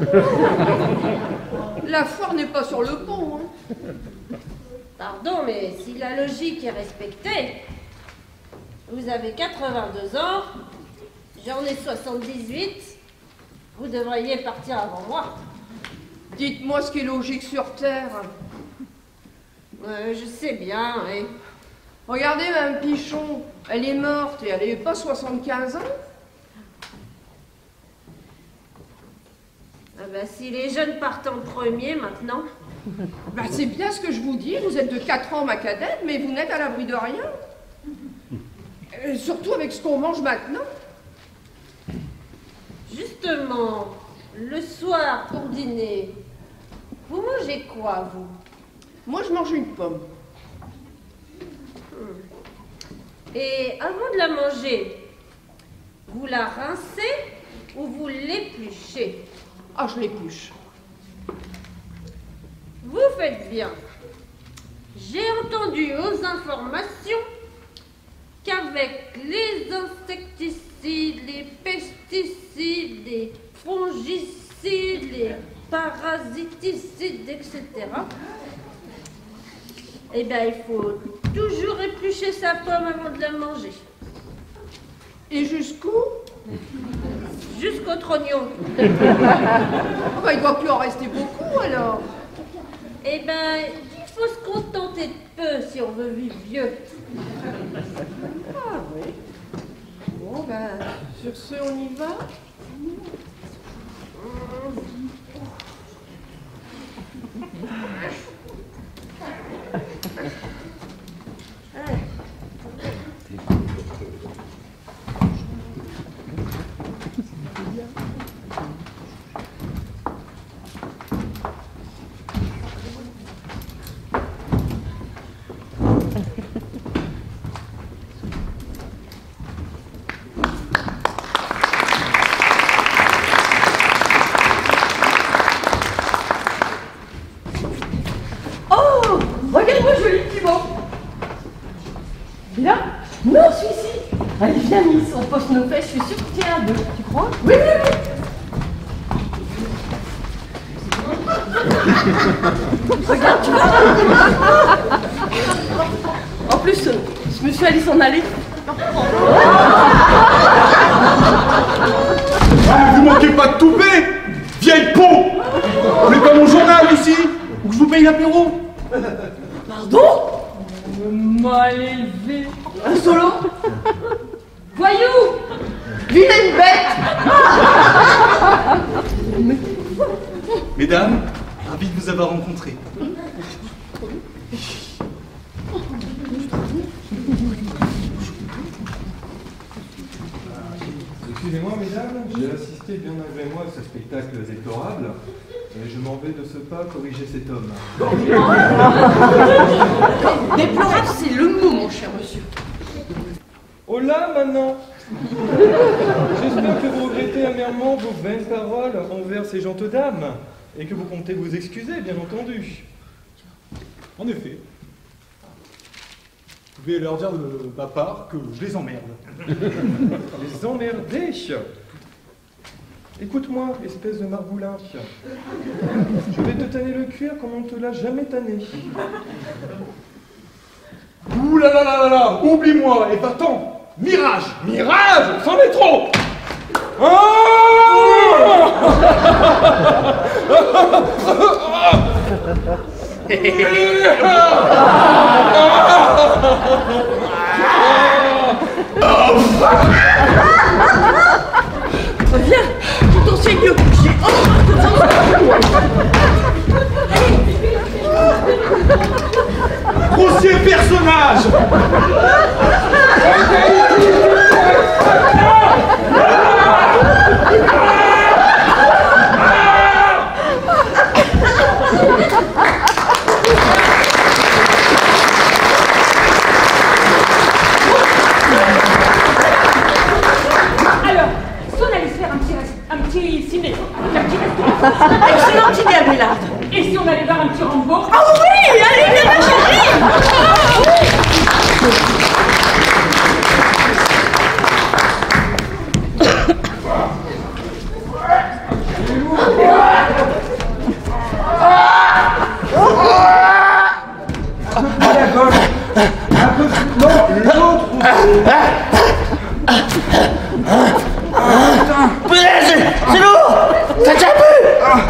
La foire n'est pas sur le pont. Hein. Pardon, mais si la logique est respectée, vous avez 82 ans, j'en ai 78, vous devriez partir avant moi. Dites-moi ce qui est logique sur Terre. Je sais bien, oui. Regardez, Mme Pichon, elle est morte et elle n'avait pas 75 ans. Ah bah, si les jeunes partent en premier maintenant. Bah, c'est bien ce que je vous dis, vous êtes de 4 ans ma cadette, mais vous n'êtes à l'abri de rien. Surtout avec ce qu'on mange maintenant. Justement, le soir pour dîner, vous mangez quoi, vous? Moi, je mange une pomme. Et avant de la manger, vous la rincez ou vous l'épluchez? Ah, je l'épluche. Vous faites bien. J'ai entendu aux informations qu'avec les insecticides, les pesticides, les fongicides, les parasiticides, etc., eh bien, il faut toujours éplucher sa pomme avant de la manger. Et jusqu'où? Jusqu'au trognon. Oh, bah, il ne doit plus en rester beaucoup, alors. Eh bien, il faut se contenter de peu si on veut vivre vieux. Ah oui. Bon, ben, sur ce, on y va. Regarde-moi, joli petit banc. Là? Non, celui-ci. Allez, viens, Miss, on pose nos fesses, je suis sûre que tu es à deux. Tu crois? Oui, oui, oui. Regarde, tu vois. En plus, je me suis allée s'en aller. Ah, vous manquez pas de toupet, vieille peau. Vous voulez pas mon journal ici? Ou que je vous paye l'apéro? Pardon? Mal élevé. Insolent. Voyou. Vilaine bête. Mesdames, ravi de vous avoir rencontré. Excusez-moi, mesdames, j'ai assisté bien malgré moi à ce spectacle déplorable, et je m'en vais de ce pas corriger cet homme. Déplorable, c'est le mot, mon cher monsieur. Oh là, maintenant! J'espère que vous regrettez amèrement vos vaines paroles envers ces gentes dames, et que vous comptez vous excuser, bien entendu. En effet. Vous pouvez leur dire de ma part que je les emmerde. Les emmerder? Écoute-moi, espèce de margoulin. Je vais te tanner le cuir comme on ne te l'a jamais tanné. Ouh là là là là là, oublie-moi, et va-t'en! Mirage! Mirage! C'en est trop! Viens, ton seigneur, j'ai horreur de ça. Grossier courage. Alors, si on allait se faire un petit ciné, un petit restaurant. Excellente idée, Abélard. Et si on allait voir un petit Rambo? Ah oui, allez, viens ma chérie. À la gauche. Un peu plus. Non, l'autre. C'est lourd. Ça tient plus.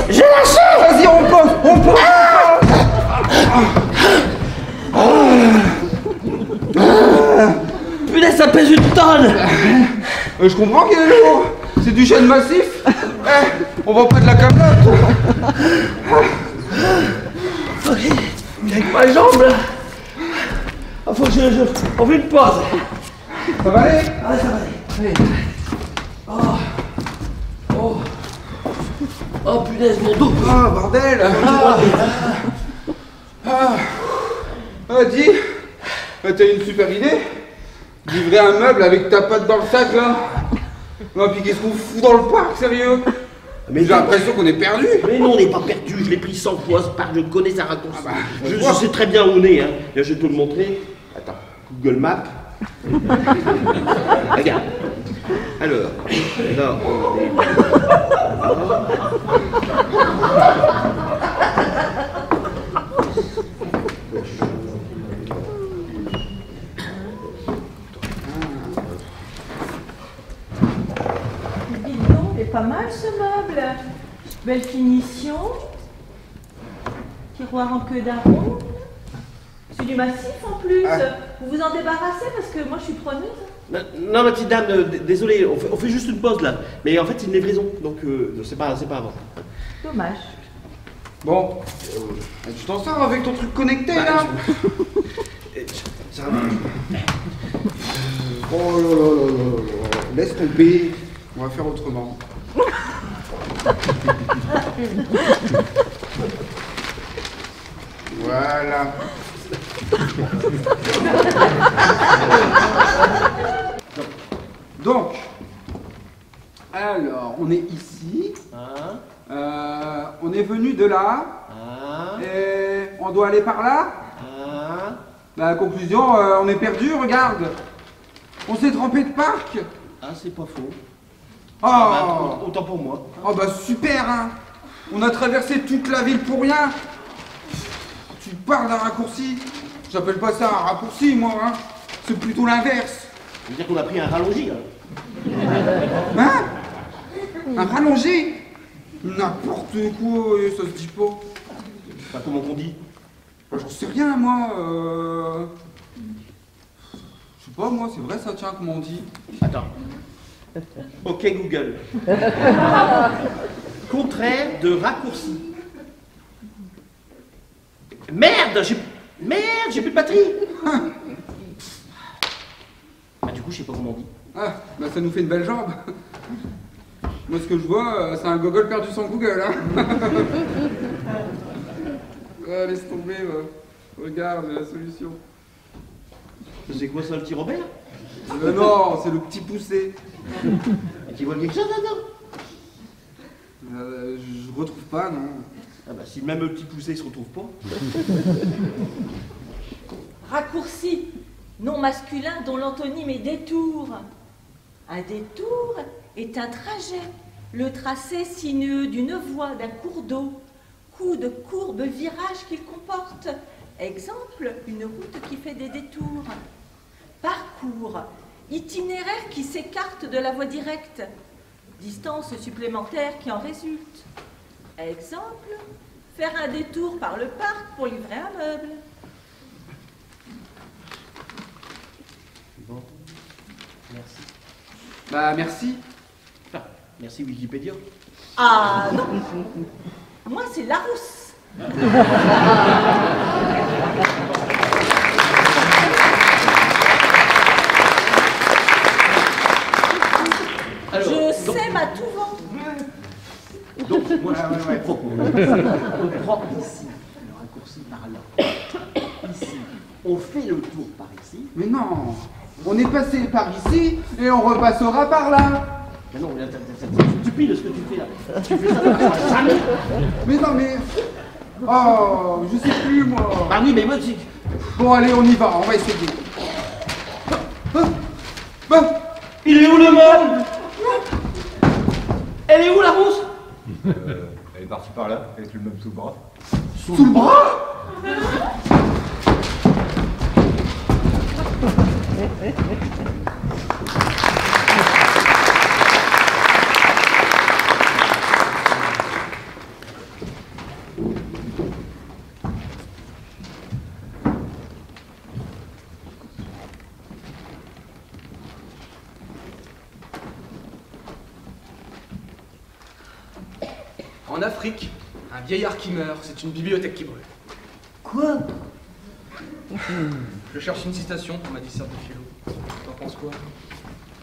J'ai lâché. Vas-y, on pose, on pose. Putain, ça pèse une tonne. Je comprends qu'il est lourd. C'est du chêne massif. On vend pas de la camelote. Avec ma jambe là. Faut que on fait une pause. Ça va aller? Ah, ça va aller. Allez. Oh punaise, mon dos. Ah, bordel. Dis, t'as une super idée? Livrer un meuble avec ta patte dans le sac là. Non, puis qu'est-ce qu'on fout dans le parc, sérieux? Mais j'ai l'impression qu'on est perdu. Mais non, on n'est pas perdu, je l'ai pris 100 fois ce parc, je connais sa raccourci. Je sais très bien où on est, hein. Je vais te le montrer. Attends, Google Maps. Regarde. Alors, là, on est... Dis donc, il est pas mal ce meuble. Belle finition. Tiroir en queue d'aron. C'est du massif en plus. Vous vous en débarrassez parce que moi je suis preneuse. Non, ma petite dame, désolé, on fait juste une pause là. Mais en fait, c'est une livraison, donc c'est pas avant. Dommage. Bon, tu t'en sors avec ton truc connecté là? Ça Oh là là là là là. Laisse tomber, on va faire autrement. Voilà. Donc, alors, on est ici. On est venu de là. Et on doit aller par là. La conclusion, on est perdu, regarde. On s'est trompé de parc. Ah, c'est pas faux. Oh, autant pour moi. Oh bah super, hein. On a traversé toute la ville pour rien. Tu parles d'un raccourci. J'appelle pas ça un raccourci, moi, hein. C'est plutôt l'inverse. Ça veut dire qu'on a pris un rallongé, là. Hein? Un rallongé? N'importe quoi, ça se dit pas. Pas comment qu'on dit? J'en sais rien, moi. Je sais pas, moi, c'est vrai ça, tiens, comment on dit? Attends. Ok, Google. Contraire de raccourci. Merde, j'ai plus de batterie. Ah, du coup, je sais pas comment on dit. Ah, bah ça nous fait une belle jambe. Moi, ce que je vois, c'est un gogol perdu sans Google, hein. Ouais, laisse tomber, regarde la solution. C'est quoi ça, le petit Robert? Non, c'est le petit poussé. Et tu vois quelque chose là-dedans? Je retrouve pas, non. Ah bah si même le petit poussé il se retrouve pas. Raccourci, nom masculin dont l'antonyme est détour. Un détour est un trajet, le tracé sinueux d'une voie, d'un cours d'eau, coup de courbe, virage qu'il comporte. Exemple, une route qui fait des détours. Parcours, itinéraire qui s'écarte de la voie directe. Distance supplémentaire qui en résulte. Exemple, faire un détour par le parc pour livrer un meuble. Bon, merci. Bah merci. Ah, merci Wikipédia. Ah non, moi c'est Larousse. moi, je te propose. On prend ici, le raccourci par là. Ici, on fait le tour par ici. Mais non, on est passé par ici et on repassera par là. Mais non, c'est stupide ce que tu fais là. Tu fais ça jamais. Mais non, mais... Oh, je sais plus, moi. Ah oui, mais moi aussi. Bon, allez, on y va, on va essayer. Il est où le mâle? Elle est où la rousse? Elle est partie par là, avec le meuble sous le bras. Sous le bras? En Afrique, un vieillard qui meurt, c'est une bibliothèque qui brûle. Quoi? Je cherche une citation pour ma disserte de philo. T'en penses quoi?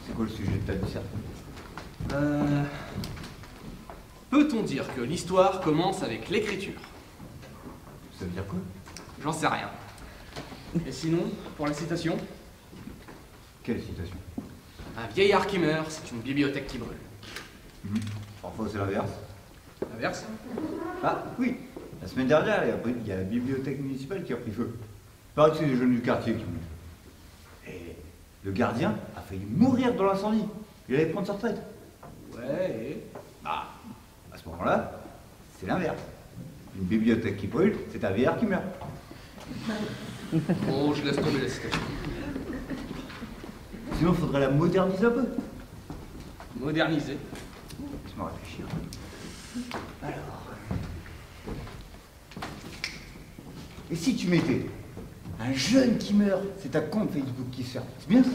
C'est quoi le sujet de ta disserte? Peut-on dire que l'histoire commence avec l'écriture? Ça veut dire quoi? J'en sais rien. Et sinon, pour la citation? Quelle citation? Un vieillard qui meurt, c'est une bibliothèque qui brûle. Parfois c'est l'inverse. L'inverse? Ah oui, la semaine dernière, il y a la bibliothèque municipale qui a pris feu. Il paraît que c'est les jeunes du quartier qui ont eu. Et le gardien a failli mourir dans l'incendie. Il allait prendre sa retraite. Ouais, et... Ah, à ce moment-là, c'est l'inverse. Une bibliothèque qui brûle, c'est un vieillard qui meurt. Bon, je laisse tomber la citation. Sinon, il faudrait la moderniser un peu. Moderniser? Laisse-moi réfléchir. Alors... Et si tu mettais un jeune qui meurt, c'est ta compte Facebook qui se ferme. C'est bien ça?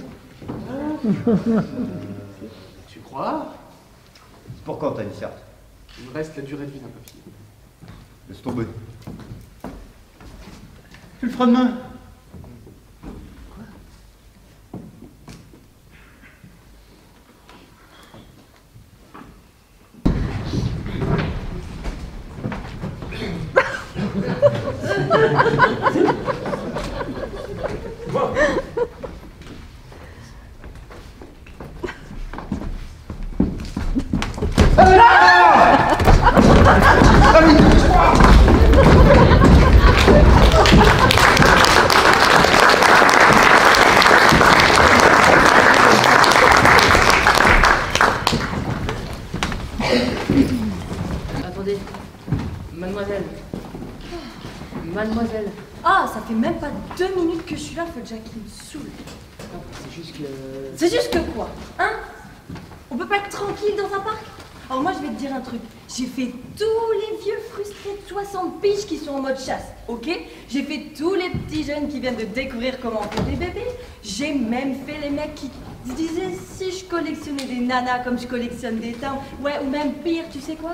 Tu crois? C'est pour quand ta disserte? Il me reste la durée de vie d'un papier. Laisse tomber. Tu le feras demain. Attendez, mademoiselle. Mademoiselle. Ah, ça fait même pas 2 minutes que je suis là, faut déjà qu'il me saoule. Non, c'est juste que... C'est juste que quoi? Hein? On peut pas être tranquille dans un parc? Alors moi, je vais te dire un truc. J'ai fait tous les vieux frustrés de 60 piges qui sont en mode chasse, ok? J'ai fait tous les petits jeunes qui viennent de découvrir comment on fait des bébés. J'ai même fait les mecs qui se disaient si je collectionnais des nanas comme je collectionne des timbres. Ouais, ou même pire, tu sais quoi?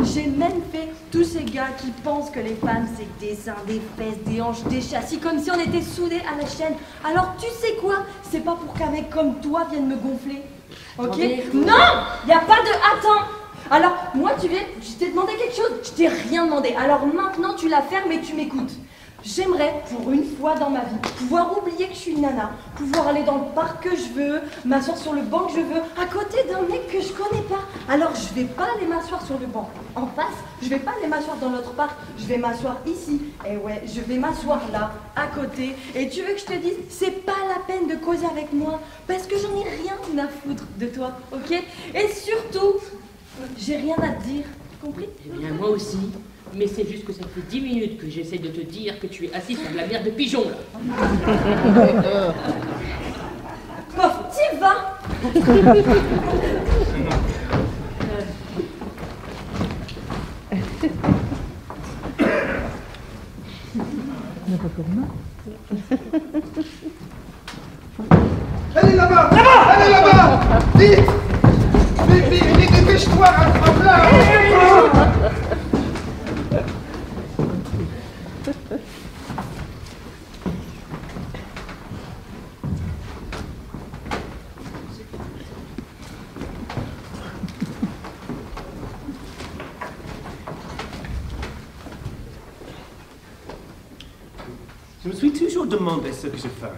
J'ai même fait tous ces gars qui pensent que les femmes c'est des seins, des fesses, des hanches, des châssis, comme si on était soudés à la chaîne. Alors tu sais quoi? C'est pas pour qu'un mec comme toi vienne me gonfler. Ok? Attendez. Non! Y a pas de attends! Alors, moi, tu viens, je t'ai demandé quelque chose, je t'ai rien demandé. Alors maintenant, tu la fermes et tu m'écoutes. J'aimerais, pour une fois dans ma vie, pouvoir oublier que je suis une nana, pouvoir aller dans le parc que je veux, m'asseoir sur le banc que je veux, à côté d'un mec que je connais pas. Alors, je vais pas aller m'asseoir sur le banc en face, je vais pas aller m'asseoir dans l'autre parc, je vais m'asseoir ici. Et ouais, je vais m'asseoir là, à côté. Et tu veux que je te dise, c'est pas la peine de causer avec moi, parce que j'en ai rien à foutre de toi, ok? Et surtout, j'ai rien à te dire, compris? Eh bien, moi aussi. Mais c'est juste que ça fait 10 minutes que j'essaie de te dire que tu es assis sur de la merde de pigeon, là. Pof, t'y vas! Elle est là-bas! Là-bas! Elle est là-bas! Vite! Vite, dépêche-toi, rattrape-la! suis toujours demandé ce que je ferais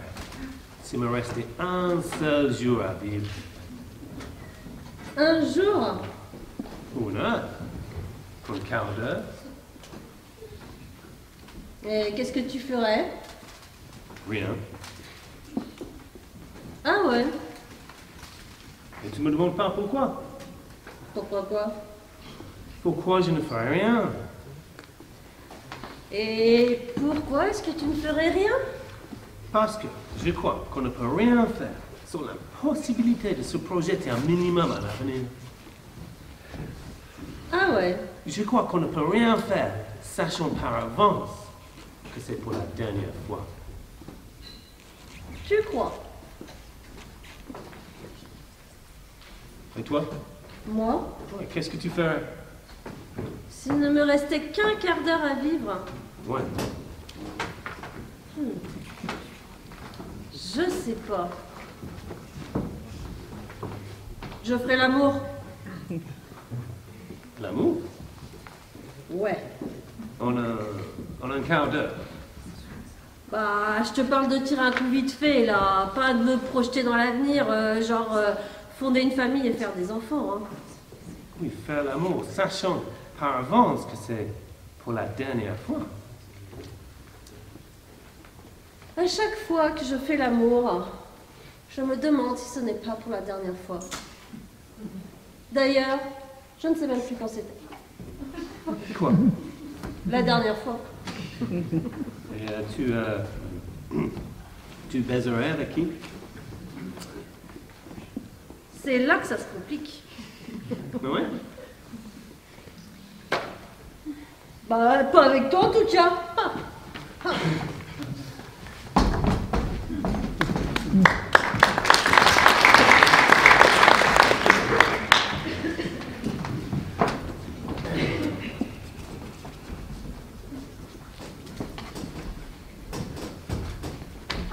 s'il me restait un seul jour à vivre. Un jour? Une heure. Un quart d'heure. Et qu'est-ce que tu ferais? Rien. Ah ouais? Et tu me demandes pas pourquoi? Pourquoi quoi? Pourquoi je ne ferais rien? Et pourquoi est-ce que tu ne ferais rien? Parce que je crois qu'on ne peut rien faire sans la possibilité de se projeter un minimum à l'avenir. Ah ouais? Je crois qu'on ne peut rien faire sachant par avance que c'est pour la dernière fois. Tu crois? Et toi? Moi? Ouais, qu'est-ce que tu ferais? S'il ne me restait qu'un quart d'heure à vivre. Ouais. Je sais pas. Je ferai l'amour. L'amour? Ouais. En un quart d'heure. Bah, je te parle de tirer un coup vite fait, là. Pas de me projeter dans l'avenir, genre fonder une famille et faire des enfants, hein. Oui, faire l'amour, sachant par avance que c'est pour la dernière fois. À chaque fois que je fais l'amour, je me demande si ce n'est pas pour la dernière fois. D'ailleurs, je ne sais même plus quand c'était. Quoi? La dernière fois. Et tu baiserais avec qui? C'est là que ça se complique. Ouais? Bah, pas avec toi en tout cas.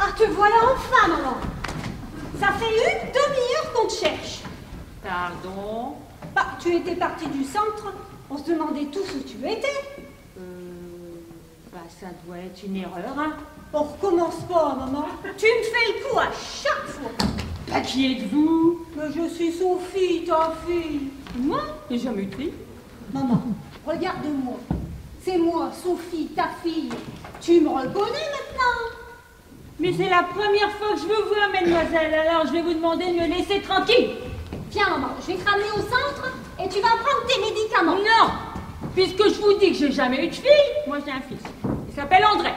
Ah, te voilà enfin, maman. Ça fait une demi-heure qu'on te cherche. Pardon? Bah, tu étais partie du centre. On se demandait tous où tu étais. Bah, ça doit être une erreur, hein. On recommence pas, maman. Tu me fais le coup à chaque fois. Bah, qui êtes-vous? Mais je suis Sophie, ta fille. Moi? J'ai jamais eu de fille. Maman, regarde-moi. C'est moi, Sophie, ta fille. Tu me reconnais maintenant? Mais c'est la première fois que je veux voir, mademoiselle, alors je vais vous demander de me laisser tranquille. Tiens, maman, je vais te ramener au centre et tu vas prendre tes médicaments. Non! Puisque je vous dis que j'ai jamais eu de fille, moi j'ai un fils. Il s'appelle André.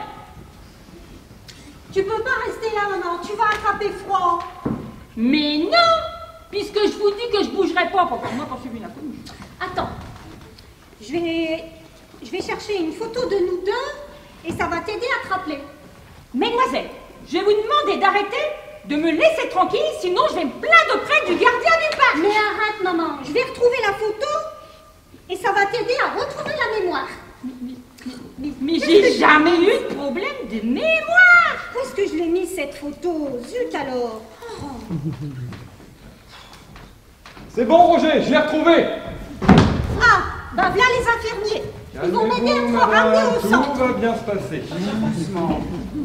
Tu peux pas rester là, maman, tu vas attraper froid. Mais non! Puisque je vous dis que je bougerai pas pour moi quand je suis une inconnue. Attends, je vais chercher une photo de nous deux et ça va t'aider à te rappeler. Mesdemoiselles, je vais vous demander d'arrêter de me laisser tranquille, sinon je vais me plaindre auprès du gardien du parc. Mais arrête, maman, je vais retrouver la photo et ça va t'aider à retrouver la mémoire. Mais j'ai jamais eu de problème de mémoire. Où est-ce que je l'ai mis cette photo? Zut alors. Oh. C'est bon, Roger, je l'ai retrouvé. Ah, bah voilà les infirmiers. Ils vont m'aider à te ramener au centre. Tout va bien se passer. Doucement.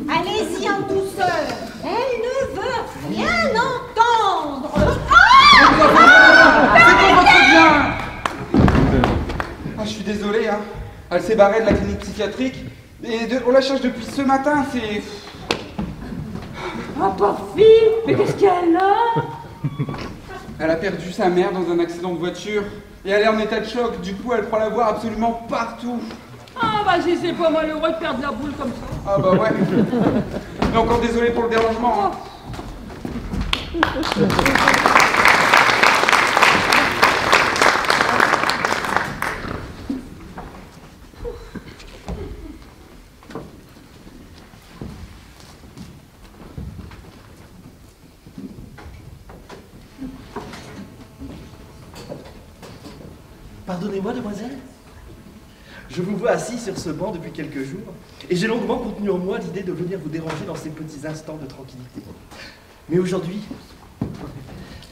Allez-y en douceur. Elle ne veut rien entendre. C'est pour votre bien. Ah, je suis désolé, hein. Elle s'est barrée de la clinique psychiatrique. Et on la cherche depuis ce matin, c'est... Oh, pauvre fille, mais qu'est-ce qu'elle a? Elle a perdu sa mère dans un accident de voiture. Et elle est en état de choc, du coup elle croit la voir absolument partout. Ah bah si c'est pas malheureux de perdre la boule comme ça. Ah bah ouais. Mais encore désolé pour le dérangement. Hein. Pardonnez-moi, demoiselle. Je vous vois assis sur ce banc depuis quelques jours, et j'ai longuement contenu en moi l'idée de venir vous déranger dans ces petits instants de tranquillité. Mais aujourd'hui,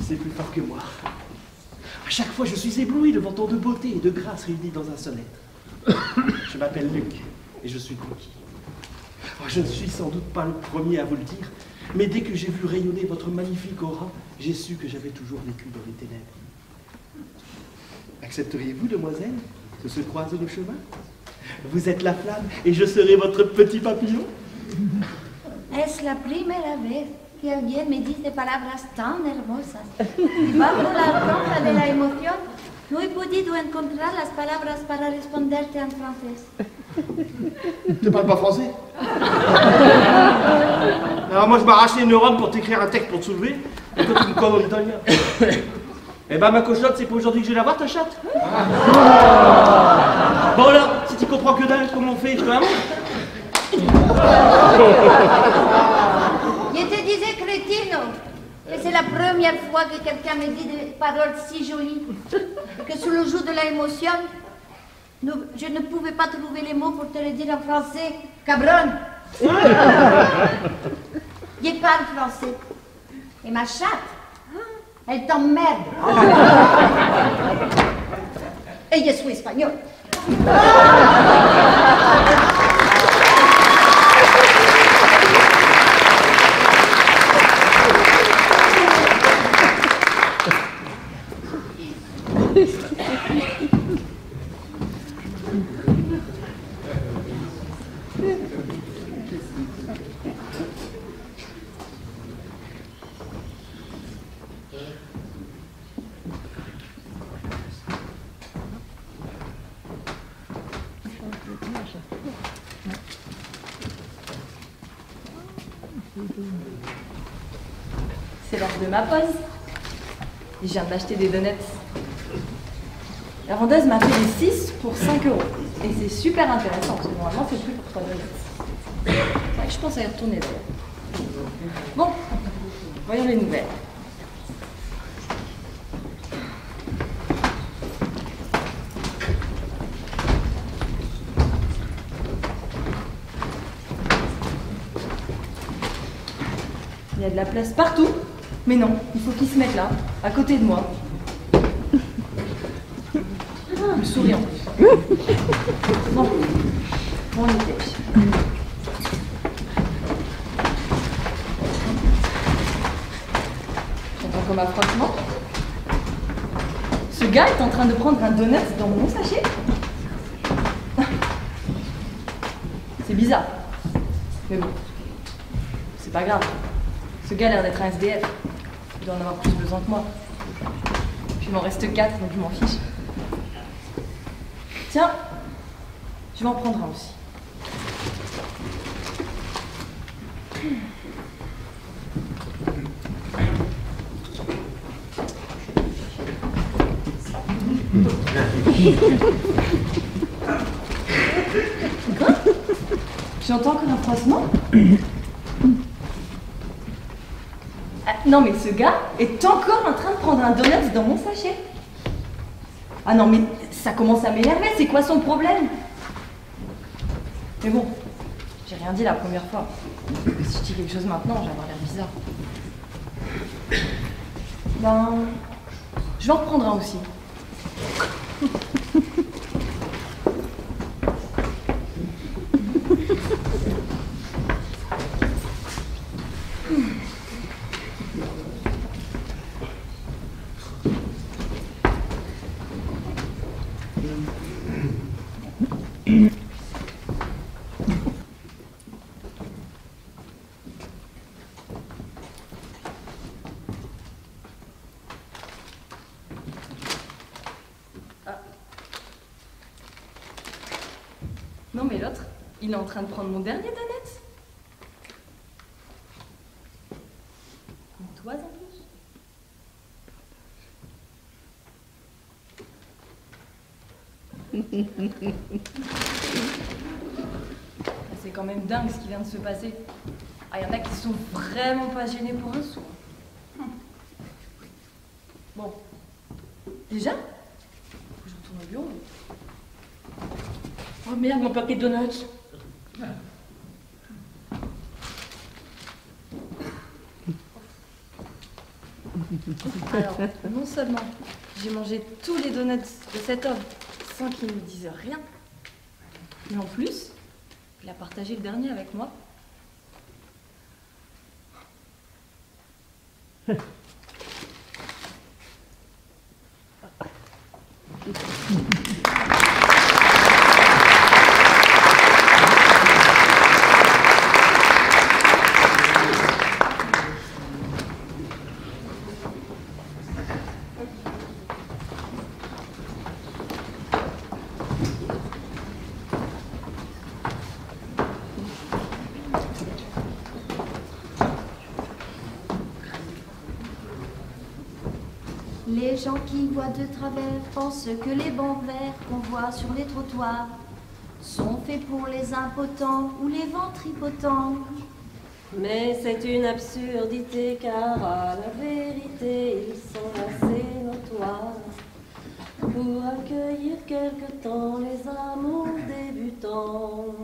c'est plus fort que moi. À chaque fois, je suis ébloui devant tant de beauté et de grâce réunies dans un seul être. Je m'appelle Luc, et je suis conquis. Oh, Je ne suis sans doute pas le premier à vous le dire, mais dès que j'ai vu rayonner votre magnifique aura, j'ai su que j'avais toujours vécu dans les ténèbres. Accepteriez-vous, demoiselle, que se croisent nos chemins? Vous êtes la flamme et je serai votre petit papillon. Es la primera vez que alguien me dice palabras tan hermosas. Bajo la roja de la emoción, no he podido encontrar las palabras para responderte en francés. Tu parles pas français? Alors moi je m'arrache les neurones pour t'écrire un texte pour te soulever, et toi tu me colles en italien. Eh ben ma cochotte, c'est pas aujourd'hui que je vais la voir ta chatte? Bon alors, si tu comprends que dalle, comment on fait? Je te la montre. Je te disais, crétino, que c'est la première fois que quelqu'un me dit des paroles si jolies, et que sous le joug de l'émotion, je ne pouvais pas trouver les mots pour te le dire en français. Cabron! Je parle français. Et ma chatte, elle t'emmerde. Et je suis espagnol. C'est l'heure de ma pause. Et je viens d'acheter des donuts. La vendeuse m'a fait les 6 pour 5 €. Et c'est super intéressant, parce que normalement c'est plus pour 3 donuts. C'est vrai que je pense à y retourner d'ailleurs. Bon, voyons les nouvelles. Il y a de la place partout. Mais non, il faut qu'ils se mettent là, à côté de moi. Le souriant. Bon, on y était. J'entends comme un frottement. Ce gars est en train de prendre un donut dans mon sachet. C'est bizarre. Mais bon, c'est pas grave. Ce gars a l'air d'être un SDF. Il doit en avoir plus besoin que moi. Puis il m'en reste 4, donc je m'en fiche. Tiens, je vais en prendre un aussi. Quoi? J'entends encore un froissement? Non mais ce gars est encore en train de prendre un donut dans mon sachet. Ah non mais ça commence à m'énerver, c'est quoi son problème? Mais bon, j'ai rien dit la première fois. Si je dis quelque chose maintenant, je vais avoir l'air bizarre. Ben, je vais en reprendre un aussi. Non mais l'autre, il est en train de prendre mon dernier donut. Une toise en plus. C'est quand même dingue ce qui vient de se passer. Ah, il y en a qui sont vraiment pas gênés pour un sou. Bon. Déjà? Faut que je retourne au bureau. Oh merde, mon paquet de donuts. Alors, non seulement j'ai mangé tous les donuts de cet homme sans qu'il ne me dise rien, mais en plus, il a partagé le dernier avec moi Les gens qui voient de travers pensent que les bancs verts qu'on voit sur les trottoirs sont faits pour les impotents ou les ventripotents. Mais c'est une absurdité car à la vérité ils sont assez notoires pour accueillir quelque temps les amours débutants.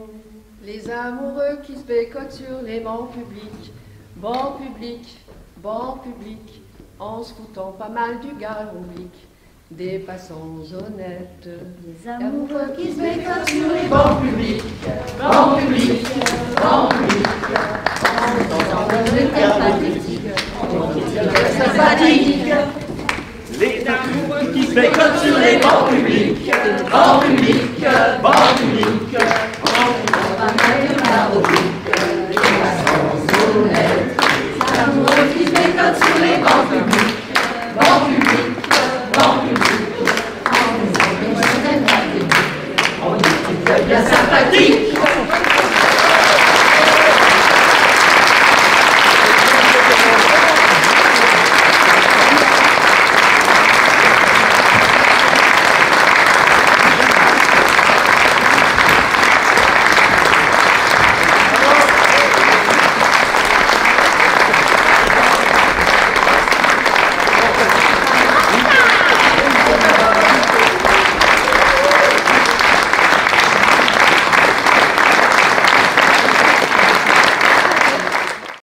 Les amoureux qui se bécotent sur les bancs publics, bancs publics, bancs publics, en se foutant pas mal du gars oblique, des passants honnêtes. Les amoureux qui se bécotent sur les bancs publics, bancs publics, bancs publics, sympathique. Les amoureux qui se bécotent sur les bancs publics, bancs publics, bancs publics.